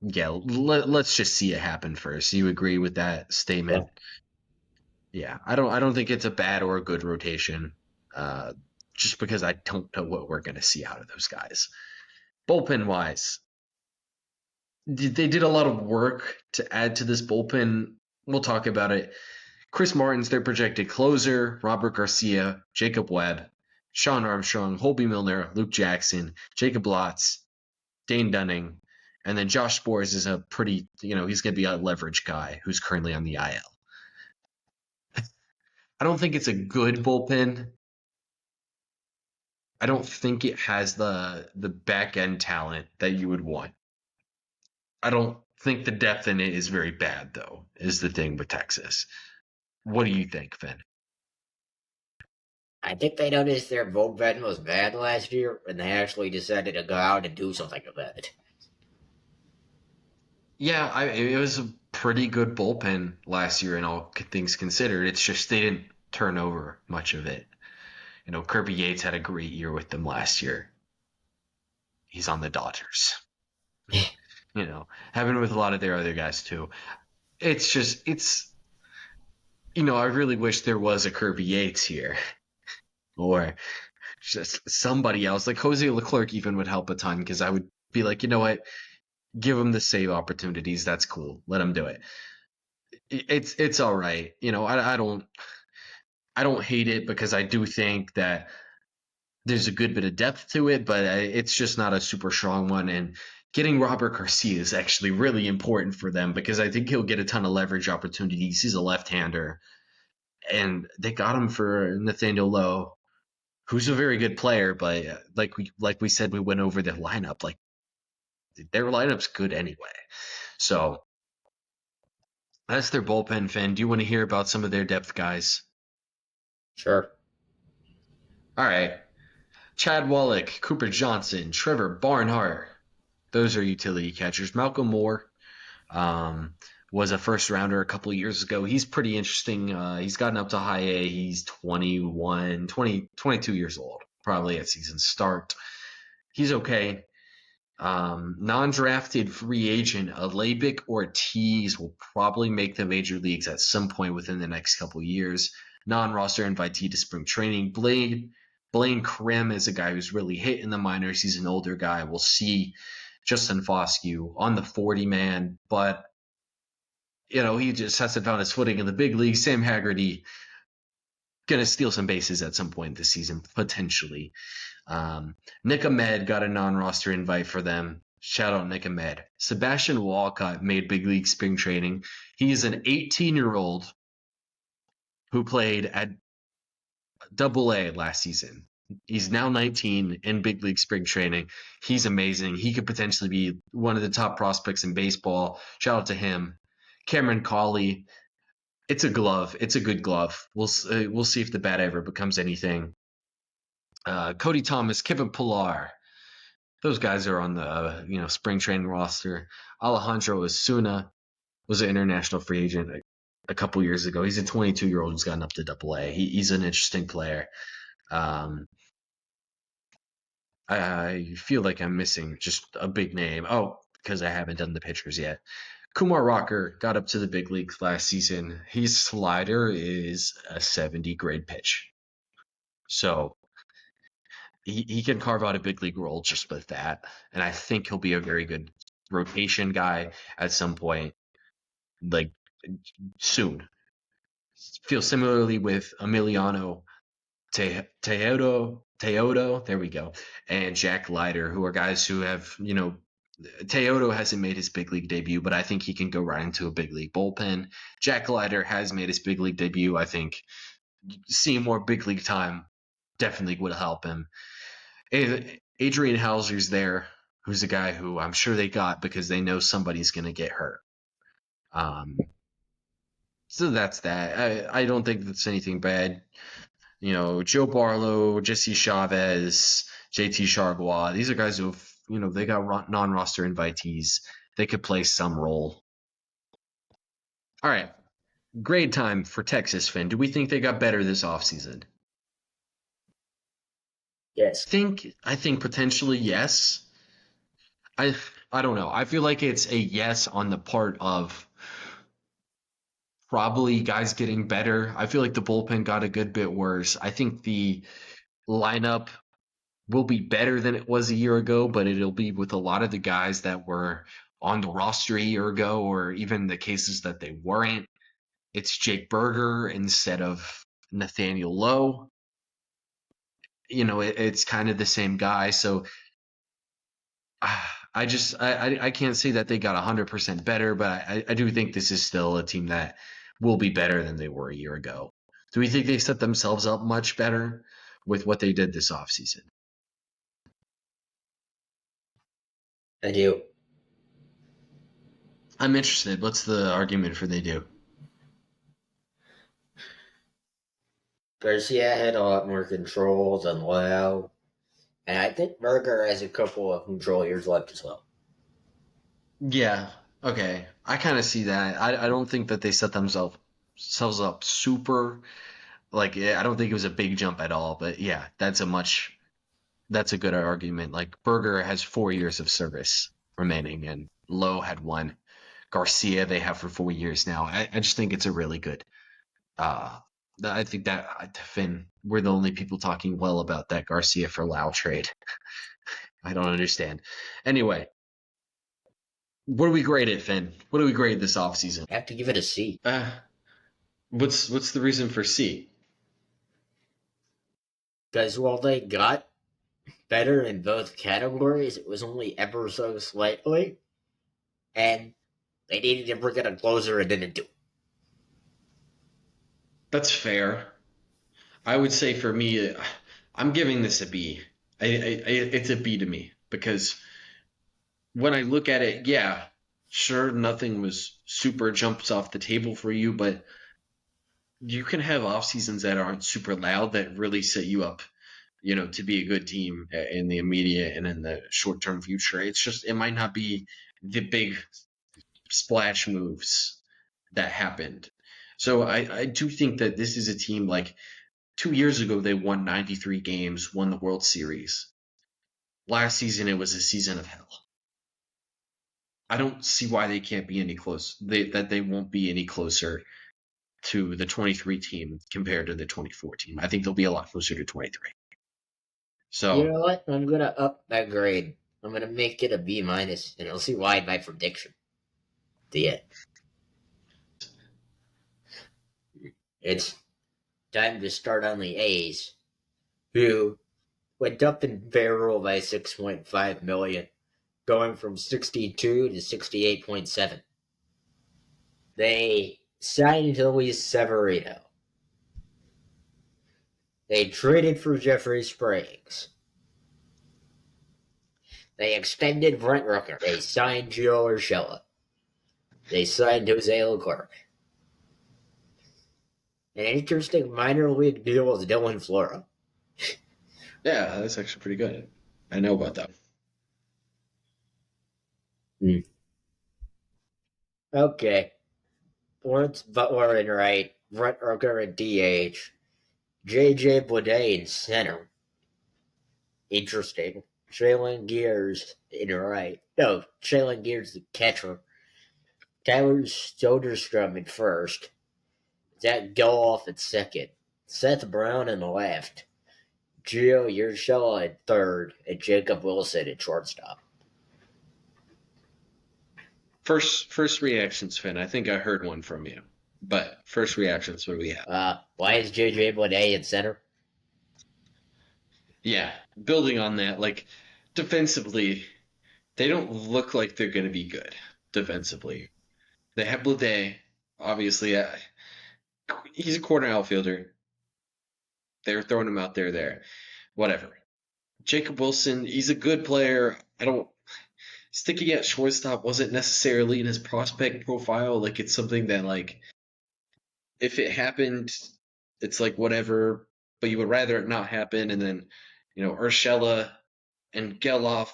let's just see it happen first. You agree with that statement? Yeah, I don't think it's a bad or a good rotation. Uh, just because I don't know what we're gonna see out of those guys. Bullpen wise, they did a lot of work to add to this bullpen. We'll talk about it. Chris Martin's their projected closer. Robert Garcia, Jacob Webb, Sean Armstrong, Holby Milner, Luke Jackson, Jacob Lotz, Dane Dunning, and then Josh Spores is a pretty, he's going to be a leverage guy who's currently on the IL. I don't think it's a good bullpen. I don't think it has the back end talent that you would want. I don't think the depth in it is very bad, though, is the thing with Texas. What do you think, Finn? I think they noticed their bullpen was bad last year, and they actually decided to go out and do something about it. Yeah, it was a pretty good bullpen last year, in all things considered. It's just they didn't turn over much of it. Kirby Yates had a great year with them last year. He's on the Dodgers. Happened with a lot of their other guys too. I really wish there was a Kirby Yates here, or just somebody else. Like Jose Leclerc even would help a ton because I would be like, you know what, give him the save opportunities. That's cool. Let him do it. It's all right. I don't hate it because I do think that there's a good bit of depth to it, but it's just not a super strong one. And getting Robert Garcia is actually really important for them because I think he'll get a ton of leverage opportunities. He's a left-hander, and they got him for Nathaniel Lowe, who's a very good player. But like we said, we went over the lineup. Like their lineup's good anyway. So that's their bullpen. Finn, do you want to hear about some of their depth guys? Sure. All right, Chad Wallach, Cooper Johnson, Trevor Barnhart. Those are utility catchers. Malcolm Moore um, was a first rounder a couple of years ago. He's pretty interesting. He's gotten up to high A. He's 21, 20, 22 years old, probably at season start. He's okay. Non-drafted free agent Alabic Ortiz will probably make the major leagues at some point within the next couple of years. Non-roster invitee to spring training. Blaine Krim is a guy who's really hit in the minors. He's an older guy. We'll see Justin Foscue on the 40 man, but he just hasn't found his footing in the big league. Sam Haggerty gonna steal some bases at some point this season, potentially. Nick Ahmed got a non-roster invite for them. Shout out Nick Ahmed. Sebastian Walcott made big league spring training. He's an 18-year-old who played at Double A last season. He's now 19 in big league spring training. He's amazing. He could potentially be one of the top prospects in baseball. Shout out to him. Cameron Cawley. It's a glove. It's a good glove. We'll see if the bat ever becomes anything. Cody Thomas, Kevin Pillar. Those guys are on the spring training roster. Alejandro Osuna was an international free agent a couple years ago. He's a 22-year-old who's gotten up to Double A. He's an interesting player. Um, I feel like I'm missing just a big name. Oh, because I haven't done the pitchers yet. Kumar Rocker got up to the big leagues last season. His slider is a 70 grade pitch. So he can carve out a big league role just with that. And I think he'll be a very good rotation guy at some point, like soon. Feel similarly with Emiliano Teodo, there we go, and Jack Leiter, who are guys who have, Teodo hasn't made his big league debut, but I think he can go right into a big league bullpen. Jack Leiter has made his big league debut. I think seeing more big league time definitely would help him. Adrian Hauser's there, who's a guy who I'm sure they got because they know somebody's going to get hurt. So that's that. I don't think that's anything bad. Joe Barlow, Jesse Chavez, JT Chargois. These are guys who've, they got non-roster invitees. They could play some role. All right. Grade time for Texas, Finn. Do we think they got better this offseason? Yes. I think potentially yes. I don't know. I feel like it's a yes on the part of probably guys getting better. I feel like the bullpen got a good bit worse. I think the lineup will be better than it was a year ago, but it'll be with a lot of the guys that were on the roster a year ago, or even the cases that they weren't. It's Jake Berger instead of Nathaniel Lowe. It's kind of the same guy. So I can't say that they got 100% better, but I do think this is still a team that will be better than they were a year ago. Do we think they set themselves up much better with what they did this offseason? I do. I'm interested. What's the argument for they do? Garcia had a lot more control than Lau, and I think Berger has a couple of control years left as well. Yeah. Okay. I kind of see that. I don't think that they set themselves up super. Like, I don't think it was a big jump at all. But yeah, that's a good argument. Like, Berger has 4 years of service remaining, and Lowe had one. Garcia they have for 4 years now. I just think it's a really good. Uh, I think that Finn, we're the only people talking well about that Garcia for Lau trade. I don't understand. Anyway, what do we grade it, Finn? What do we grade this offseason? I have to give it a C. What's the reason for C? Because while they got better in both categories, it was only ever so slightly, and they needed to bring in a closer and didn't do it. That's fair. I would say for me, I'm giving this a B. It's a B to me because when I look at it, yeah, sure, nothing was super jumps off the table for you, but you can have off seasons that aren't super loud that really set you up, to be a good team in the immediate and in the short term future. It's just it might not be the big splash moves that happened. So I do think that this is a team like 2 years ago they won 93 games, won the World Series. Last season it was a season of hell. I don't see why they can't be any close. That they won't be any closer to the 23 team compared to the 24 team. I think they'll be a lot closer to 23. You So know what? I'm gonna up that grade. I'm gonna make it a B minus, and you'll see why in my prediction. The end. It's time to start on the A's, who went up in payroll by 6.5 million, going from 62 to 68.7. They signed Luis Severino. They traded for Jeffrey Springs. They extended Brent Rooker. They signed Gio Urshela. They signed Jose Leclerc. An interesting minor league deal with Dylan Flora. yeah, that's actually pretty good. I know about that. Hmm. Okay. Lawrence Butler in right. Brent Rooker in DH. JJ Bleday in center. Interesting. Shaylin Gears in right. No, Shaylin Gears the catcher. Tyler Soderstrom in first. Zach Geloff at second. Seth Brown in left. Gio Urshela at third. And Jacob Wilson at shortstop. First reactions, Finn. I think I heard one from you. But first reactions, what do we have? Why is JJ Bleday in center? Yeah, building on that, like defensively, they don't look like they're going to be good defensively. They have Blade, obviously. He's a corner outfielder. They're throwing him out there. Whatever. Jacob Wilson, he's a good player. I don't. Sticking at shortstop wasn't necessarily in his prospect profile. Like, it's something that, like, if it happened, it's like whatever, but you would rather it not happen. And then, Urshela and Geloff,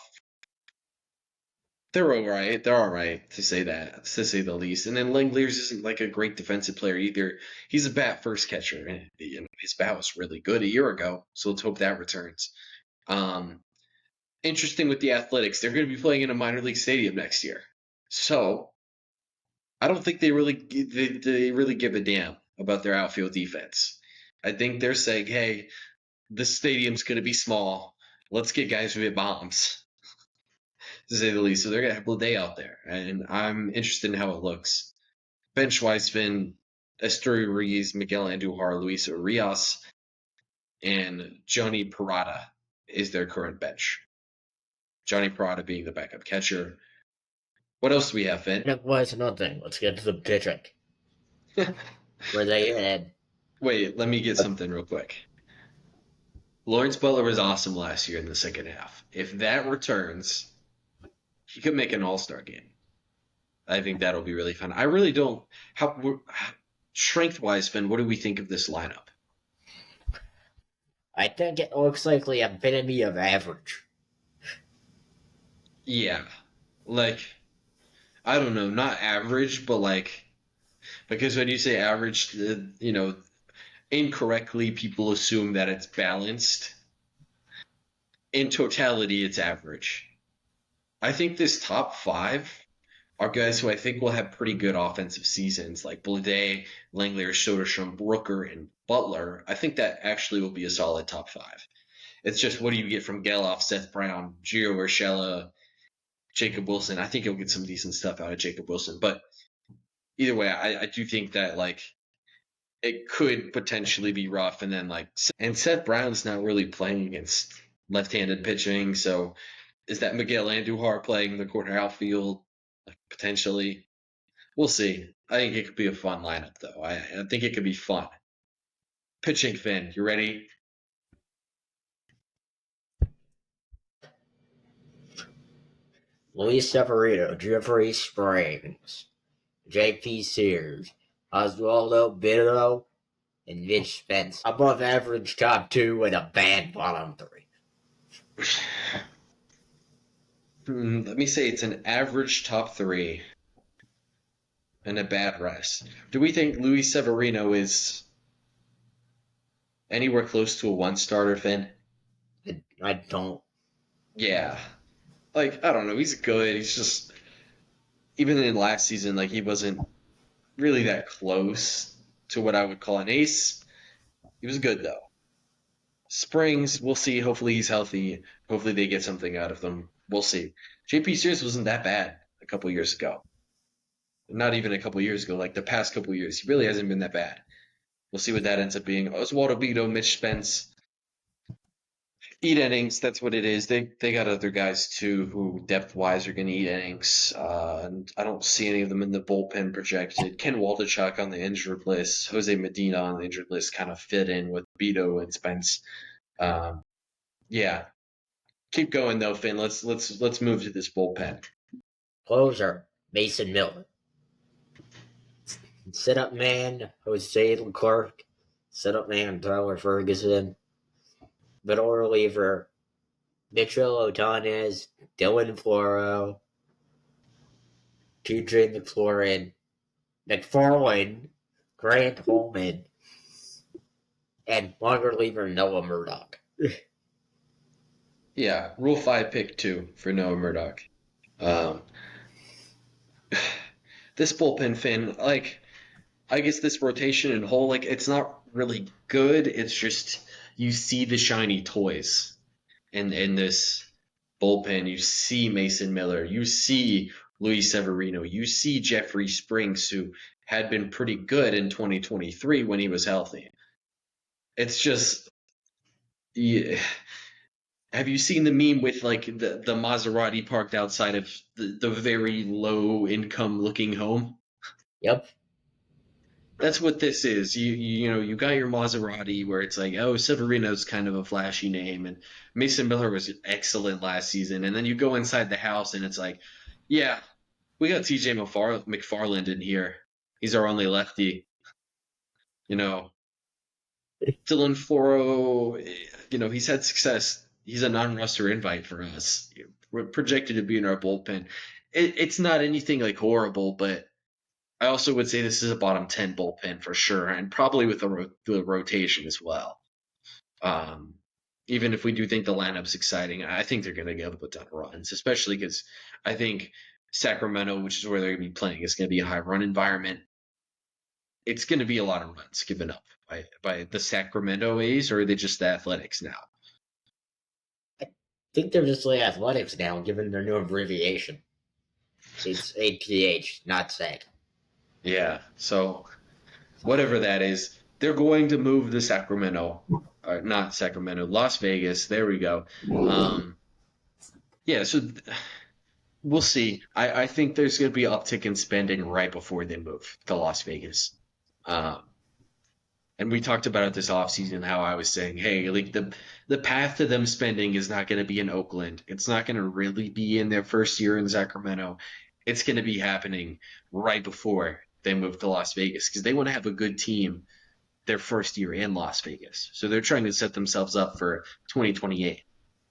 they're all right. They're all right to say that, to say the least. And then Langeliers isn't like a great defensive player either. He's a bat first catcher, and his bat was really good a year ago. So let's hope that returns. Um, Interesting with the Athletics, they're going to be playing in a minor league stadium next year. So I don't think they really give a damn about their outfield defense. I think they're saying, "Hey, this stadium's going to be small. Let's get guys who hit bombs," to say the least. So they're going to have Blade out there, and I'm interested in how it looks. Bench wise, Finn, Esteury Ruiz, Miguel Andujar, Luis Urias, and Johnny Parada is their current bench. Johnny Parada being the backup catcher. What else do we have, Finn? And it was nothing. Let's get to the pitching. Where they had Wait, let me get a something real quick. Lawrence Butler was awesome last year in the second half. If that returns, he could make an All-Star game. I think that'll be really fun. I really don't. How strength-wise, Finn? What do we think of this lineup? I think it looks like the epitome of average. Yeah, like I don't know, not average, but like because when you say average, incorrectly people assume that it's balanced. In totality, it's average. I think this top five are guys who I think will have pretty good offensive seasons, like Blade, Langler, Soderstrom, Brooker, and Butler. I think that actually will be a solid top five. It's just what do you get from Geloff, Seth Brown, Gio Urshela, Jacob Wilson? I think you'll get some decent stuff out of Jacob Wilson, but either way, I do think that like it could potentially be rough. And then and Seth Brown's not really playing against left-handed pitching, so is that Miguel Andujar playing the corner outfield? Like potentially, we'll see. I think it could be a fun lineup, though. I think it could be fun. Pitching, Finn, you ready? Luis Severino, Jeffrey Springs, J.P. Sears, Oswaldo Bido, and Mitch Spence. Above average top two and a bad bottom three. Let me say it's an average top three and a bad rest. Do we think Luis Severino is anywhere close to a one starter, Finn? I don't. Yeah. Like, I don't know. He's good. He's just, even in last season, like, he wasn't really that close to what I would call an ace. He was good, though. Springs, we'll see. Hopefully he's healthy. Hopefully they get something out of them. We'll see. JP Sears wasn't that bad a couple years ago. Not even a couple years ago, like the past couple years. He really hasn't been that bad. We'll see what that ends up being. Oswaldo Bido, Mitch Spence, eat innings. That's what it is. They got other guys too who depth wise are going to eat innings. And I don't see any of them in the bullpen projected. Ken Waldichuk on the injured list. Jose Medina on the injured list kind of fit in with Bido and Spence. Um, yeah, keep going though, Finn. Let's move to this bullpen. Closer, Mason Miller. Setup man, Jose Leclerc. Setup man, Tyler Ferguson. Middle reliever, Mitchell Otanez, Dylan Floro, TJ McFarland, Grant Holman, and long reliever Noah Murdoch. Yeah, Rule 5 pick 2 for Noah Murdoch. Um, this bullpen, Finn, like I guess this rotation in whole, like it's not really good. It's just you see the shiny toys in this bullpen. You see Mason Miller, you see Luis Severino, you see Jeffrey Springs, who had been pretty good in 2023 when he was healthy. It's just, yeah. Have you seen the meme with like the Maserati parked outside of the very low income looking home? Yep. That's what this is. You got your Maserati where it's like, oh, Severino's kind of a flashy name, and Mason Miller was excellent last season, and then you go inside the house and it's like, yeah, we got TJ McFarland in here. He's our only lefty. You know, Dylan Floro, he's had success. He's a non-roster invite for us. We're projected to be in our bullpen. It's not anything like horrible, but I also would say this is a bottom 10 bullpen for sure, and probably with the rotation as well. Um, Even if we do think the lineup's exciting, I think they're going to give up a ton of runs, especially because I think Sacramento, which is where they're going to be playing, is going to be a high run environment. It's going to be a lot of runs given up by the Sacramento A's, or are they just the Athletics now? I think they're just the Athletics now, given their new abbreviation. It's ATH, not SAC. Yeah. So whatever that is, they're going to move the Sacramento, not Sacramento, Las Vegas. There we go. Um, yeah. So we'll see. I think there's going to be an uptick in spending right before they move to Las Vegas. Um, and we talked about it this offseason how I was saying, hey, like the path to them spending is not going to be in Oakland. It's not going to really be in their first year in Sacramento. It's going to be happening right before they move to Las Vegas because they want to have a good team their first year in Las Vegas. So they're trying to set themselves up for 2028.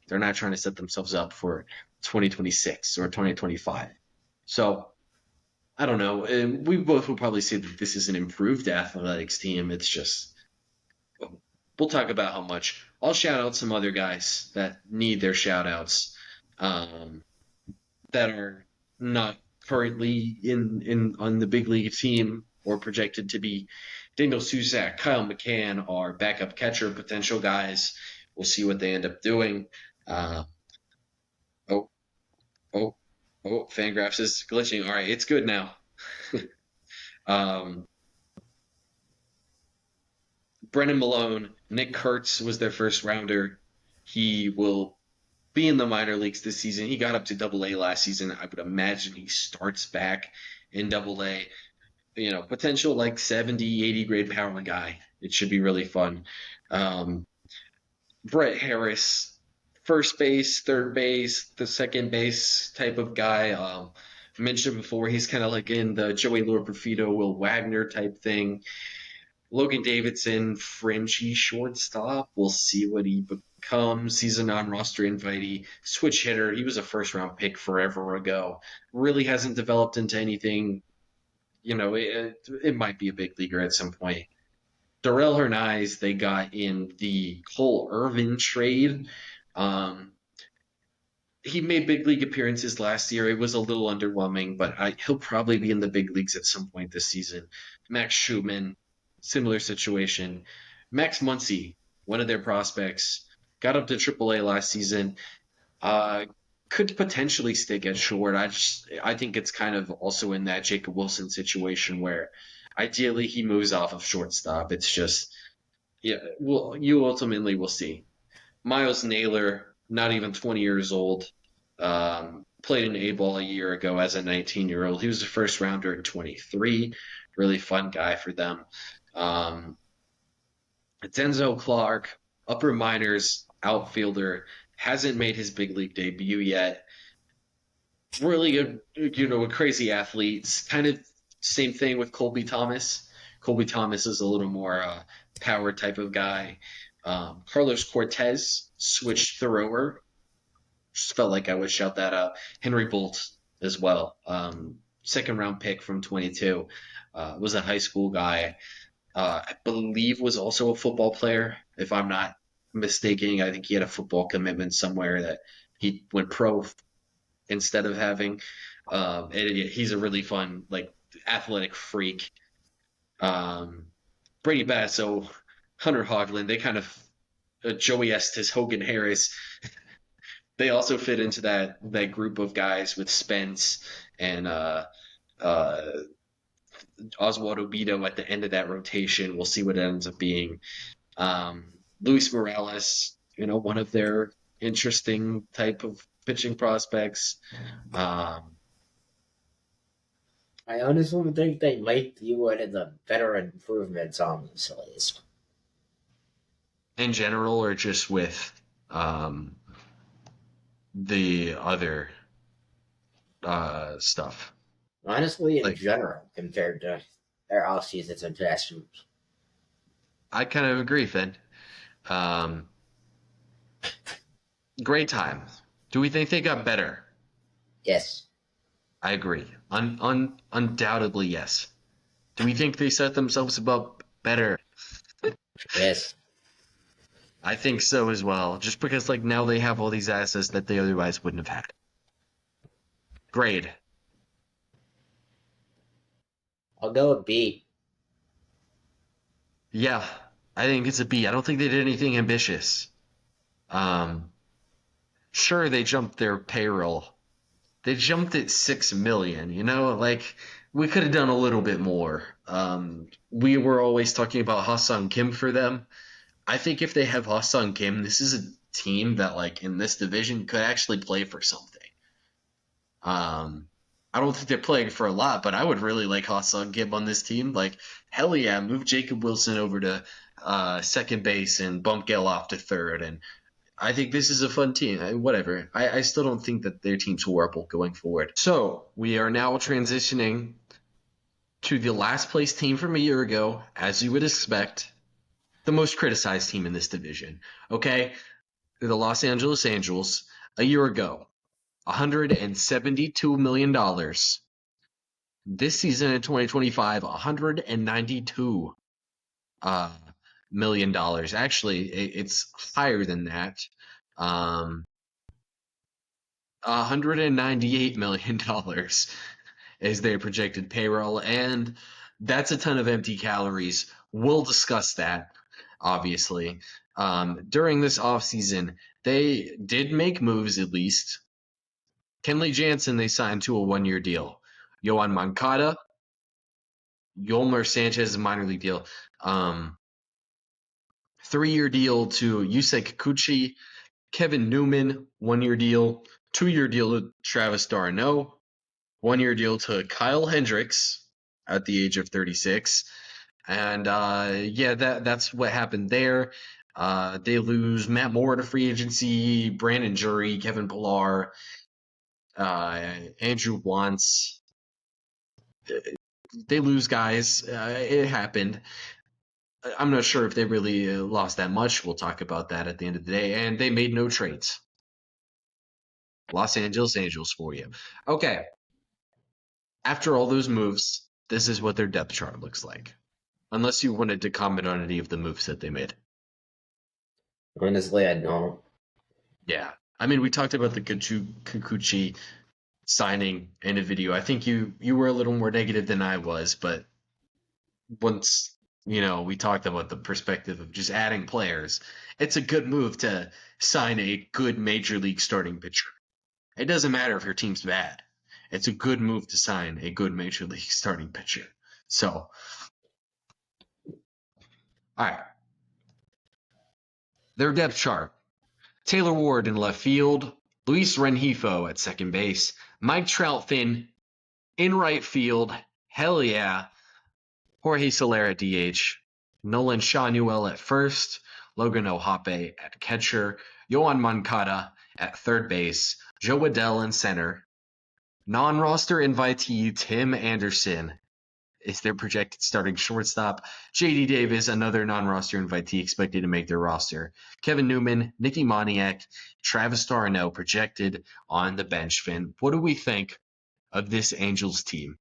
They're not trying to set themselves up for 2026 or 2025. So I don't know. And we both will probably say that this is an improved athletics team. It's just we'll talk about how much. I'll shout out some other guys that need their shout outs that are not currently in on the big league team or projected to be. Daniel Susac, Kyle McCann are backup catcher potential guys. We'll see what they end up doing. Uh, oh, oh, Fangraphs is glitching. All right, it's good now. um, Brennan Malone, Nick Kurtz was their first rounder. He will be in the minor leagues this season. He got up to Double A last season. I would imagine he starts back in Double A. Potential like 70, 80 grade power guy. It should be really fun. Um, Brett Harris, first base, third base, the second base type of guy. Mentioned before, he's kind of like in the Joey Lorperfido, Will Wagner type thing. Logan Davidson, fringy shortstop. We'll see what he becomes. He's a non-roster invitee, switch hitter. He was a first-round pick forever ago. Really hasn't developed into anything. It might be a big leaguer at some point. Darrell Hernaiz, they got in the Cole Irvin trade. Um, he made big league appearances last year. It was a little underwhelming, but he'll probably be in the big leagues at some point this season. Max Schumann, similar situation. Max Muncy, one of their prospects, got up to AAA last season. Uh, could potentially stick at short. I think it's kind of also in that Jacob Wilson situation where ideally he moves off of shortstop. It's just yeah. Well, you ultimately will see. Miles Naylor, not even 20 years old, played in A-ball a year ago as a 19-year-old. He was a first rounder in 23. Really fun guy for them. Um, Denzel Clark, upper minors outfielder, hasn't made his big league debut yet. Really a crazy athlete. Kind of same thing with Colby Thomas. Colby Thomas is a little more power type of guy. Carlos Cortez, switched thrower. Just felt like I would shout that out. Henry Bolt as well. Second round pick from 22. Was a high school guy. I believe was also a football player, if I'm not mistaken. I think he had a football commitment somewhere that he went pro instead of having. He's a really fun, like, athletic freak. Um, Brady Basso, Hunter Hoglund, they kind of Joey Estes, Hogan Harris. They also fit into that group of guys with Spence and uh, Oswaldo Beto at the end of that rotation. We'll see what it ends up being. Luis Morales, one of their interesting type of pitching prospects. Um, I honestly think they might be one of the better improvements on this list. in general, or just with um, the other stuff. Honestly, in Like, general, compared to their off seasons and past years. I kind of agree, Finn. Um, Great time. Do we think they got better? Yes. I agree. Undoubtedly, yes. Do we think they set themselves up better? Yes. I think so as well. Just because like now they have all these assets that they otherwise wouldn't have had. Grade. I'll go with B. Yeah, I think it's a B. I don't think they did anything ambitious. Um, sure, they jumped their payroll. They jumped it 6 million. Like we could have done a little bit more. We were always talking about Hassan Kim for them. I think if they have Hassan Kim, this is a team that, like, in this division could actually play for something. Um, I don't think they're playing for a lot, but I would really like Hassan Kim on this team. Like, hell yeah, move Jacob Wilson over to second base and bump Gale off to third. And I think this is a fun team. Whatever. I still don't think that their team's horrible going forward. So we are now transitioning to the last place team from a year ago, as you would expect, the most criticized team in this division. Okay, the Los Angeles Angels a year ago, $172 million. This season in 2025, $192 million. Actually, it's higher than that. $198 million is their projected payroll, and that's a ton of empty calories. We'll discuss that, obviously. During this offseason, they did make moves at least. Kenley Jansen, they signed to a 1 year deal. Yoan Moncada, Yolmer Sanchez, a minor league deal. 3 year deal to Yusei Kikuchi. Kevin Newman, 1 year deal. 2 year deal to Travis d'Arnaud. 1 year deal to Kyle Hendricks at the age of 36. And yeah, that's what happened there. They lose Matt Moore to free agency, Brandon Jury, Kevin Pillar, Andrew Wantz. They lose guys. It happened. I'm not sure if they really lost that much. We'll talk about that at the end of the day. And they made no trades. Los Angeles Angels for you. Okay. After all those moves, this is what their depth chart looks like. Unless you wanted to comment on any of the moves that they made. Honestly, I don't. Yeah. I mean, we talked about the Kikuchi signing in a video. I think you were a little more negative than I was, but once we talked about the perspective of just adding players, it's a good move to sign a good major league starting pitcher. It doesn't matter if your team's bad. It's a good move to sign a good major league starting pitcher. So, all right. Their depth chart. Taylor Ward in left field, Luis Rengifo at second base, Mike Troutman in right field, hell yeah, Jorge Soler at DH, Nolan Shanuel at first, Logan Ohape at catcher, Yoan Moncada at third base, Joe Adell in center, non-roster invitee Tim Anderson is their projected starting shortstop. J.D. Davis, another non-roster invitee expected to make their roster. Kevin Newman, Nicky Moniak, Travis d'Arnaud projected on the bench. Finn, what do we think of this Angels team?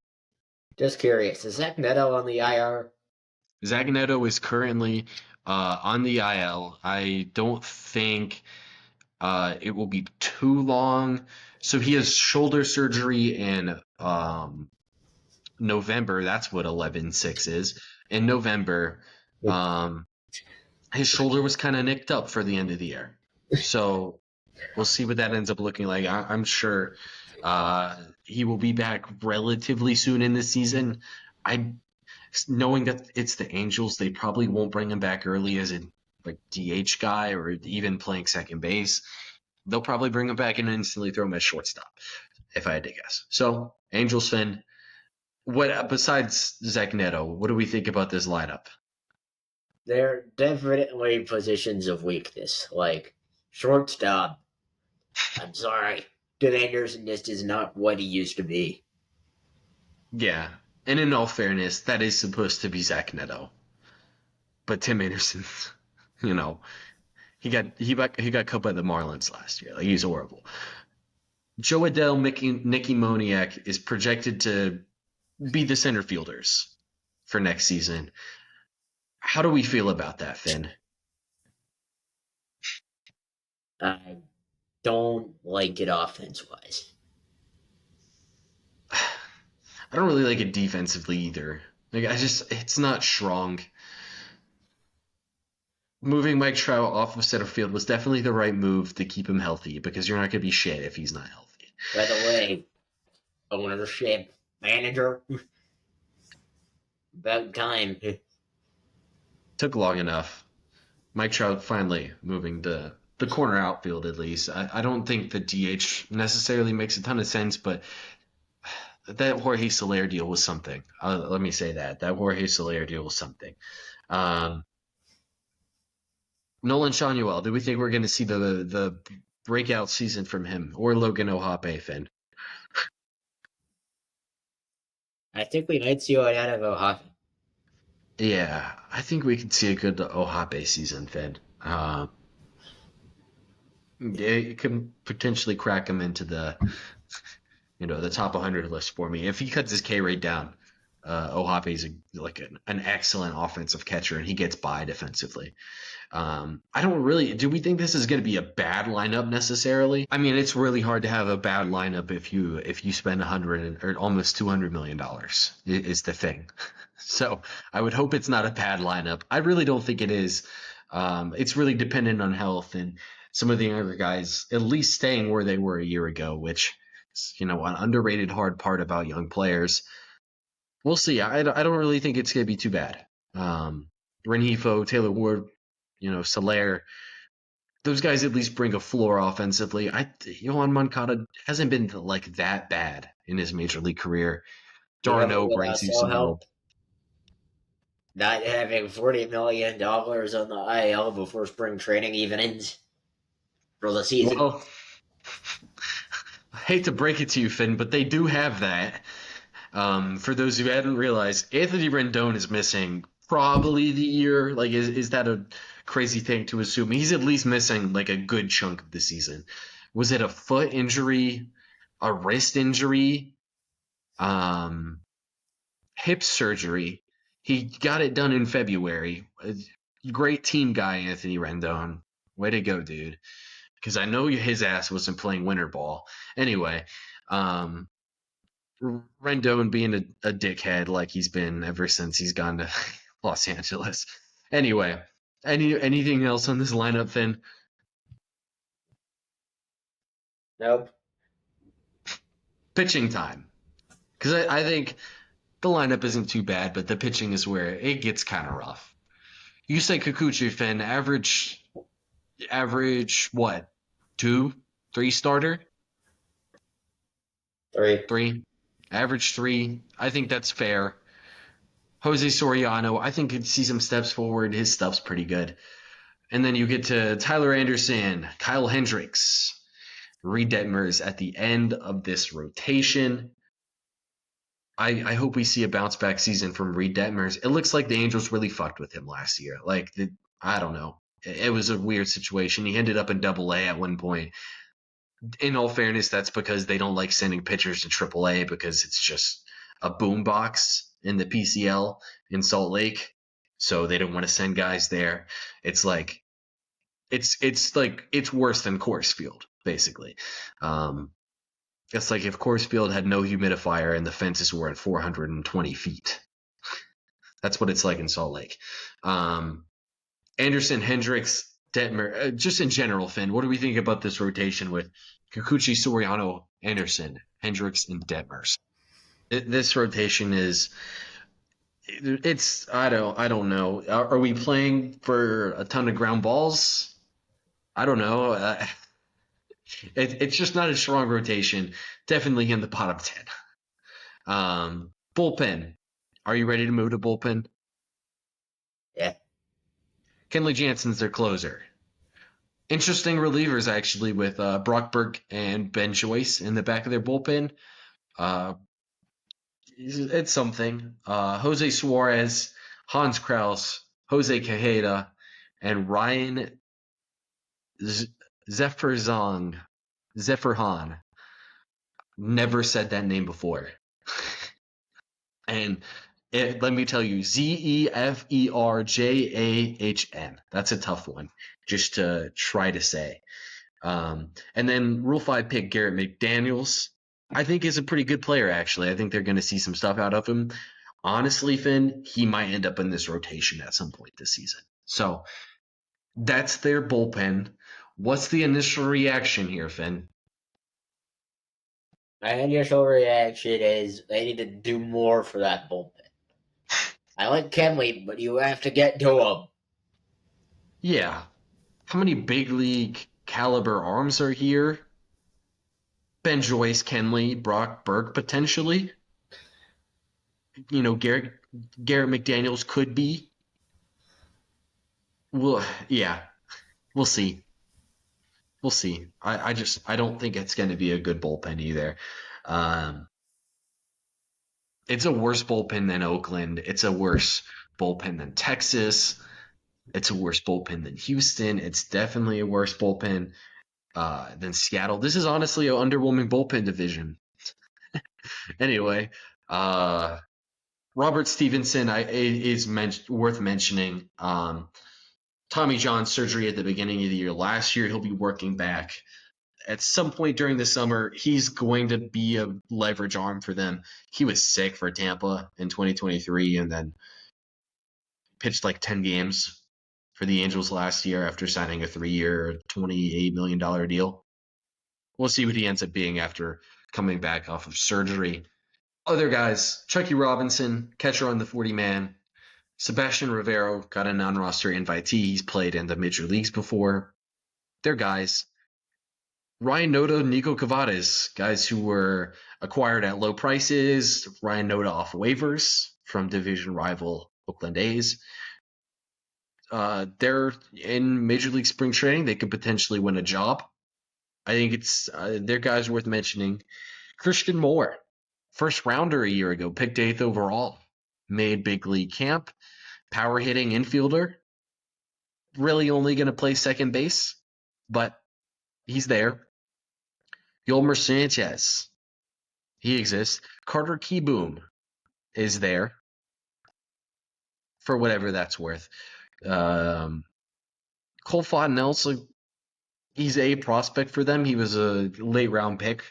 Just curious, is Zach Neto on the IR? Zach Neto is currently on the IL. I don't think it will be too long. So he has shoulder surgery in November. That's what 11/6 is. In November, um, his shoulder was kind of nicked up for the end of the year. So we'll see what that ends up looking like. I'm sure he will be back relatively soon in this season. I knowing that it's the Angels, they probably won't bring him back early as a like DH guy or even playing second base. They'll probably bring him back and instantly throw him as shortstop, if I had to guess. So, Angels fan, what besides Zach Neto, what do we think about this lineup? They're definitely positions of weakness. Like, shortstop, I'm sorry. Tim Anderson just is not what he used to be. Yeah, and in all fairness, that is supposed to be Zach Neto, but Tim Anderson, you know, he got cut by the Marlins last year. Like he's horrible. Joe Adell, Nicky Moniak is projected to be the center fielders for next season. How do we feel about that, Finn? I don't like it offense wise. I don't really like it defensively either. Like it's not strong. Moving Mike Trout off of center field was definitely the right move to keep him healthy because you're not going to be shit if he's not healthy. By the way, ownership, manager, about time. Took long enough. Mike Trout finally moving to the corner outfield at least. I don't think the DH necessarily makes a ton of sense, but that Jorge Soler deal was something. Let me say that Jorge Soler deal was something. Um, Nolan Shanuel, do we think we're going to see the breakout season from him or Logan O'Hoppe, Finn? I think we might see one out of Ohio. Yeah, I think we could see a good O'Hoppe season, Finn. It could potentially crack him into the top 100 list for me. If he cuts his K rate down, O'Hoppe's like an excellent offensive catcher, and he gets by defensively. I don't really. Do we think this is going to be a bad lineup necessarily? I mean, it's really hard to have a bad lineup if you spend 100 or almost $200 million. Is the thing. So I would hope it's not a bad lineup. I really don't think it is. It's really dependent on health and some of the other guys at least staying where they were a year ago, which is, an underrated hard part about young players. We'll see. I don't really think it's going to be too bad. Renifo, Taylor Ward, Soler, those guys at least bring a floor offensively. Yohan Moncada hasn't been like that bad in his major league career. You know what Darno would brings you also some help. help? Not having $40 million on the IL before spring training even ends for the season. Well, I hate to break it to you, Finn, but they do have that. For those who hadn't realized, Anthony Rendon is missing probably the year. Like, is that a crazy thing to assume? He's at least missing like a good chunk of the season. Was it a foot injury, a wrist injury, um, hip surgery? He got it done in February. Great team guy, Anthony Rendon. Way to go, dude. Because I know his ass wasn't playing winter ball. Anyway, um, Rendon being a dickhead like he's been ever since he's gone to Los Angeles. Anyway, anything else on this lineup, Finn? Nope. Pitching time. Because I think the lineup isn't too bad, but the pitching is where it gets kind of rough. You say Kikuchi, Finn, average what? Two, three starter? Three. Three? Average three. I think that's fair. Jose Soriano, I think could see some steps forward. His stuff's pretty good. And then you get to Tyler Anderson, Kyle Hendricks, Reed Detmers at the end of this rotation. I hope we see a bounce back season from Reed Detmers. It looks like the Angels really fucked with him last year. I don't know. It was a weird situation. He ended up in Double A at one point. In all fairness, that's because they don't like sending pitchers to Triple A because it's just a boombox in the PCL in Salt Lake. So they don't want to send guys there. It's like it's worse than Coors Field, basically. It's like if Coors Field had no humidifier and the fences were at 420 feet. That's what it's like in Salt Lake. Anderson, Hendricks, Detmer, just in general, Finn, what do we think about this rotation with Kikuchi, Soriano, Anderson, Hendricks, and Detmers? This rotation it's I don't know. Are we playing for a ton of ground balls? I don't know. It's just not a strong rotation. Definitely in the bottom 10. Bullpen. Are you ready to move to bullpen? Yeah. Kenley Jansen's their closer. Interesting relievers, actually, with Brockberg and Ben Joyce in the back of their bullpen. Uh, it's something. Jose Suarez, Hans Kraus, Jose Cajeda, and Ryan Zephyrzong. Zephyrhan. Never said that name before. And let me tell you, Zeferjahn. That's a tough one just to try to say. And then Rule 5 pick Garrett McDaniels. I think is a pretty good player, actually. I think they're going to see some stuff out of him. Honestly, Finn, he might end up in this rotation at some point this season. So that's their bullpen. What's the initial reaction here, Finn? My initial reaction is they need to do more for that bullpen. I like Kenley, but you have to get to him. Yeah. How many big league caliber arms are here? Ben Joyce, Kenley, Brock Burke potentially. Garrett McDaniels could be. Well, yeah, we'll see. We'll see. I don't think it's going to be a good bullpen either. Um, it's a worse bullpen than Oakland. It's a worse bullpen than Texas. It's a worse bullpen than Houston. It's definitely a worse bullpen than Seattle. This is honestly an underwhelming bullpen division. Anyway, uh, Robert Stevenson is worth mentioning. Tommy John surgery at the beginning of the year last year. He'll be working back at some point during the summer. He's going to be a leverage arm for them. He was sick for Tampa in 2023 and then pitched like 10 games for the Angels last year after signing a 3-year, $28 million deal. We'll see what he ends up being after coming back off of surgery. Other guys, Chucky Robinson, catcher on the 40-man. Sebastian Rivero got a non-roster invitee. He's played in the major leagues before. They're guys. Ryan Noda, Nico Cavadas, guys who were acquired at low prices. Ryan Noda off waivers from division rival Oakland A's. They're in Major League Spring Training. They could potentially win a job. I think they're guys worth mentioning. Christian Moore, first rounder a year ago, picked 8th overall, made big league camp, power hitting infielder, really only going to play second base, but he's there. Yolmer Sanchez, he exists. Carter Keyboom is there for whatever that's worth. Cole Fontenelle, he's a prospect for them. He was a late round pick.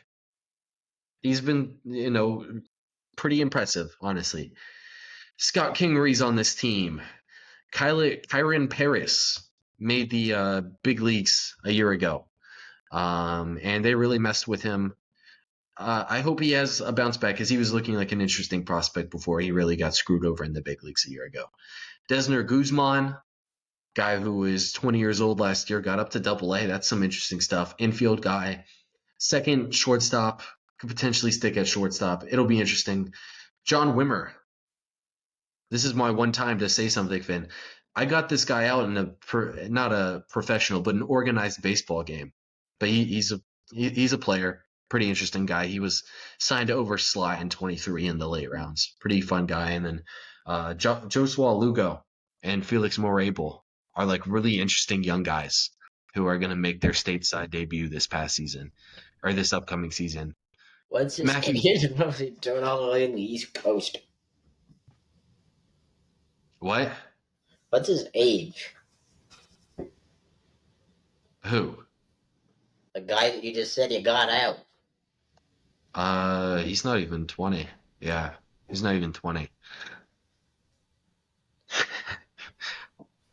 He's been, pretty impressive, honestly. Scott Kingery's on this team. Kyron Paris made the big leagues a year ago, and they really messed with him. I hope he has a bounce back because he was looking like an interesting prospect before he really got screwed over in the big leagues a year ago. Desner Guzman, guy who was 20 years old last year, got up to Double-A. That's some interesting stuff. Infield guy, second shortstop, could potentially stick at shortstop. It'll be interesting. John Wimmer. This is my one time to say something, Finn. I got this guy out in not a professional, but an organized baseball game. But he's a player, pretty interesting guy. He was signed to Overslot in 23 in the late rounds. Pretty fun guy. And then Josua Lugo and Felix Morable are like really interesting young guys who are going to make their stateside debut this past season or this upcoming season. What's his Matthew, age? Doing all the way in the East Coast. what? What's his age? Who? The guy that you just said you got out. He's not even 20. Yeah, he's not even 20.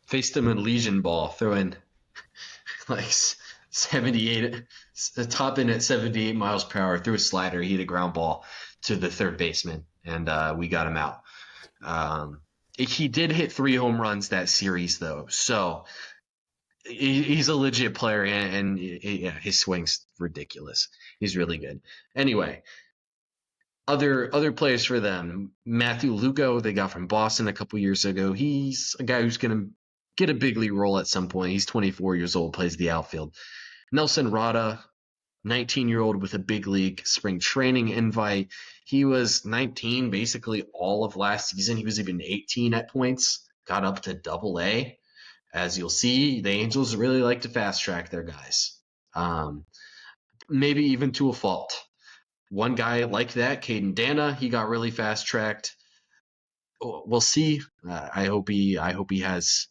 Faced him in Legion Ball, throwing like 78, the top in at 78 miles per hour, threw a slider, he hit a ground ball to the third baseman, and we got him out. He did hit 3 home runs that series, though, so he's a legit player, and yeah, his swing's ridiculous. He's really good. Anyway, other players for them. Matthew Lugo, they got from Boston a couple years ago. He's a guy who's going to get a big league role at some point. He's 24 years old, plays the outfield. Nelson Rada, 19-year-old with a big league spring training invite. He was 19 basically all of last season. He was even 18 at points, got up to Double-A. As you'll see, the Angels really like to fast track their guys, maybe even to a fault. One guy like that, Caden Dana, he got really fast tracked. We'll see. I hope he has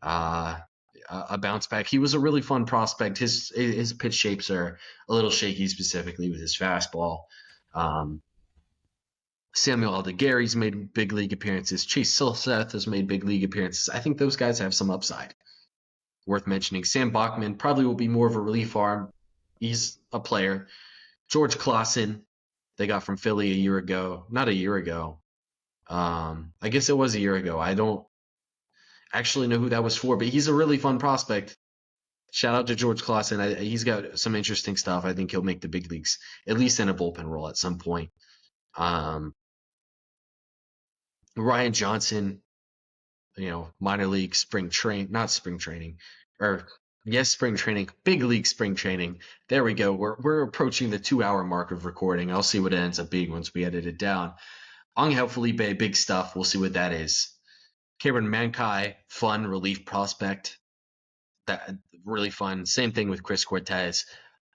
a bounce back. He was a really fun prospect. His pitch shapes are a little shaky, specifically with his fastball. Samuel Aldagary's made big league appearances. Chase Silseth has made big league appearances. I think those guys have some upside. Worth mentioning. Sam Bachman probably will be more of a relief arm. He's a player. George Clausen, they got from Philly a year ago. Not a year ago. I guess it was a year ago. I don't actually know who that was for, but he's a really fun prospect. Shout out to George Clausen. He's got some interesting stuff. I think he'll make the big leagues, at least in a bullpen role at some point. Um, Ryan Johnson, minor league not spring training, or yes, spring training, big league spring training. There we go. We're approaching the 2 hour mark of recording. I'll see what it ends up being once we edit it down. Angel Felipe, big stuff. We'll see what that is. Cameron Mankai, fun relief prospect. That really fun. Same thing with Chris Cortez.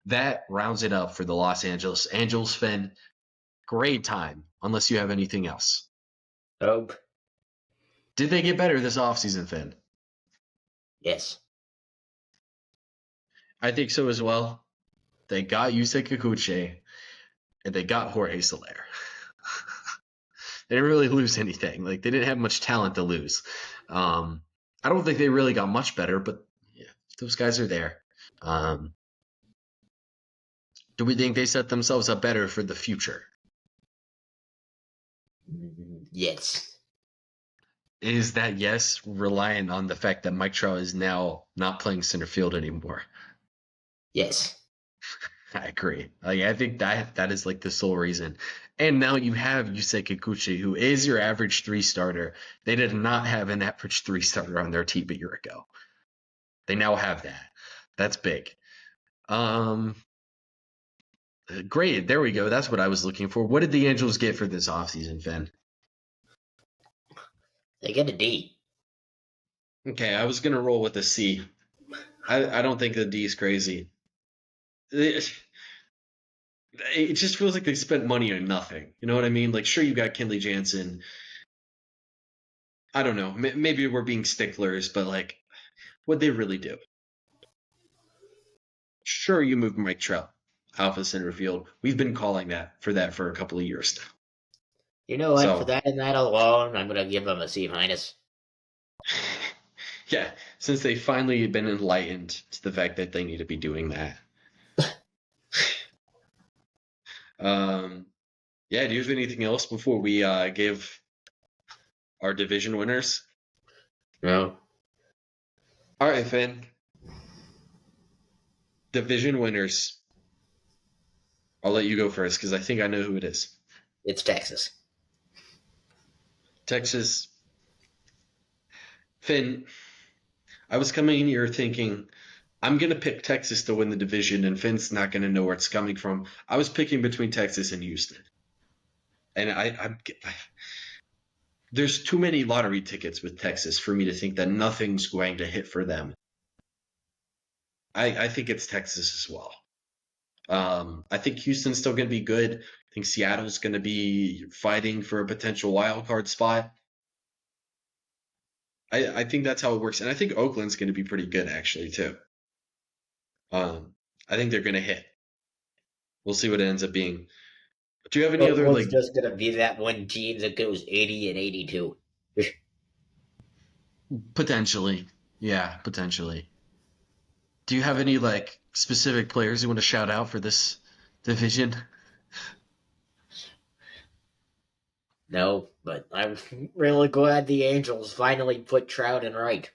That rounds it up for the Los Angeles Angels. Finn, great time. Unless you have anything else. Nope. Did they get better this offseason, Finn? Yes. I think so as well. They got Yusei Kikuchi, and they got Jorge Soler. They didn't really lose anything. Like, they didn't have much talent to lose. I don't think they really got much better, but yeah, those guys are there. Do we think they set themselves up better for the future? Yes. Is that yes reliant on the fact that Mike Trout is now not playing center field anymore? Yes. I agree. I think that is like the sole reason. And now you have Yusei Kikuchi, who is your average 3 starter. They did not have an average 3 starter on their team a year ago. They now have that. That's big. Great. There we go. That's what I was looking for. What did the Angels get for this offseason, Finn? They get a D. Okay, I was gonna roll with a C. I don't think the D is crazy. It just feels like they spent money on nothing. You know what I mean? Like, sure, you got Kenley Jansen. I don't know. Maybe we're being sticklers, but like, what'd they really do? Sure, you moved Mike Trout off of center field. We've been calling that for a couple of years now. You know what? For So, that and that alone, I'm gonna give them a C minus. yeah, since they finally been enlightened to the fact that they need to be doing that. Yeah, do you have anything else before we give our division winners? No. All right, Finn. Division winners. I'll let you go first because I think I know who it is. It's Texas. Texas. Finn, I was coming in here thinking I'm going to pick Texas to win the division, and Finn's not going to know where it's coming from. I was picking between Texas and Houston. And there's too many lottery tickets with Texas for me to think that nothing's going to hit for them. I think it's Texas as well. I think Houston's still going to be good. I think Seattle's going to be fighting for a potential wild card spot. I think that's how it works. And I think Oakland's going to be pretty good, actually, too. I think they're going to hit. We'll see what it ends up being. Do you have any other, Oakland's like, just gonna be that one team that goes 80 and 82. potentially? Yeah, potentially. Do you have any, like, specific players you want to shout out for this division? No, but I'm really glad the Angels finally put Trout in right.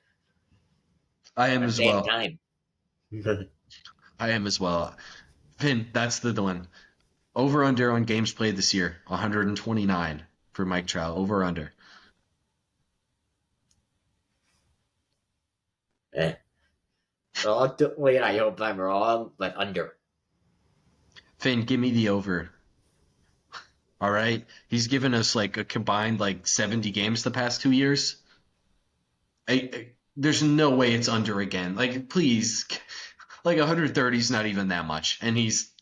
I am About as damn well. time. I am as well. Finn, that's the one. Over under on games played this year, 129 for Mike Trout. Over under. Eh. Reluctantly, I hope I'm wrong, but under. Finn, give me the over. All right. He's given us like a combined like 70 games the past 2 years. There's no way it's under again. Like, please. Like 130 is not even that much. And he's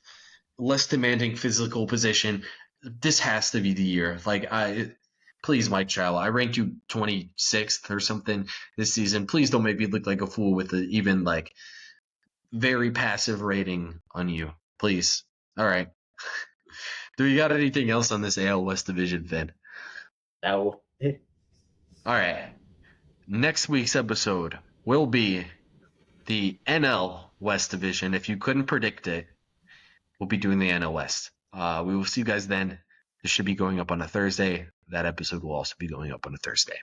less demanding physical position. This has to be the year. Like, please, Mike Trout. I ranked you 26th or something this season. Please don't make me look like a fool with an even like very passive rating on you. Please. All right. Do you got anything else on this AL West division, Finn? No. All right. Next week's episode will be the NL West division. If you couldn't predict it, we'll be doing the NL West. We will see you guys then. This should be going up on a Thursday. That episode will also be going up on a Thursday.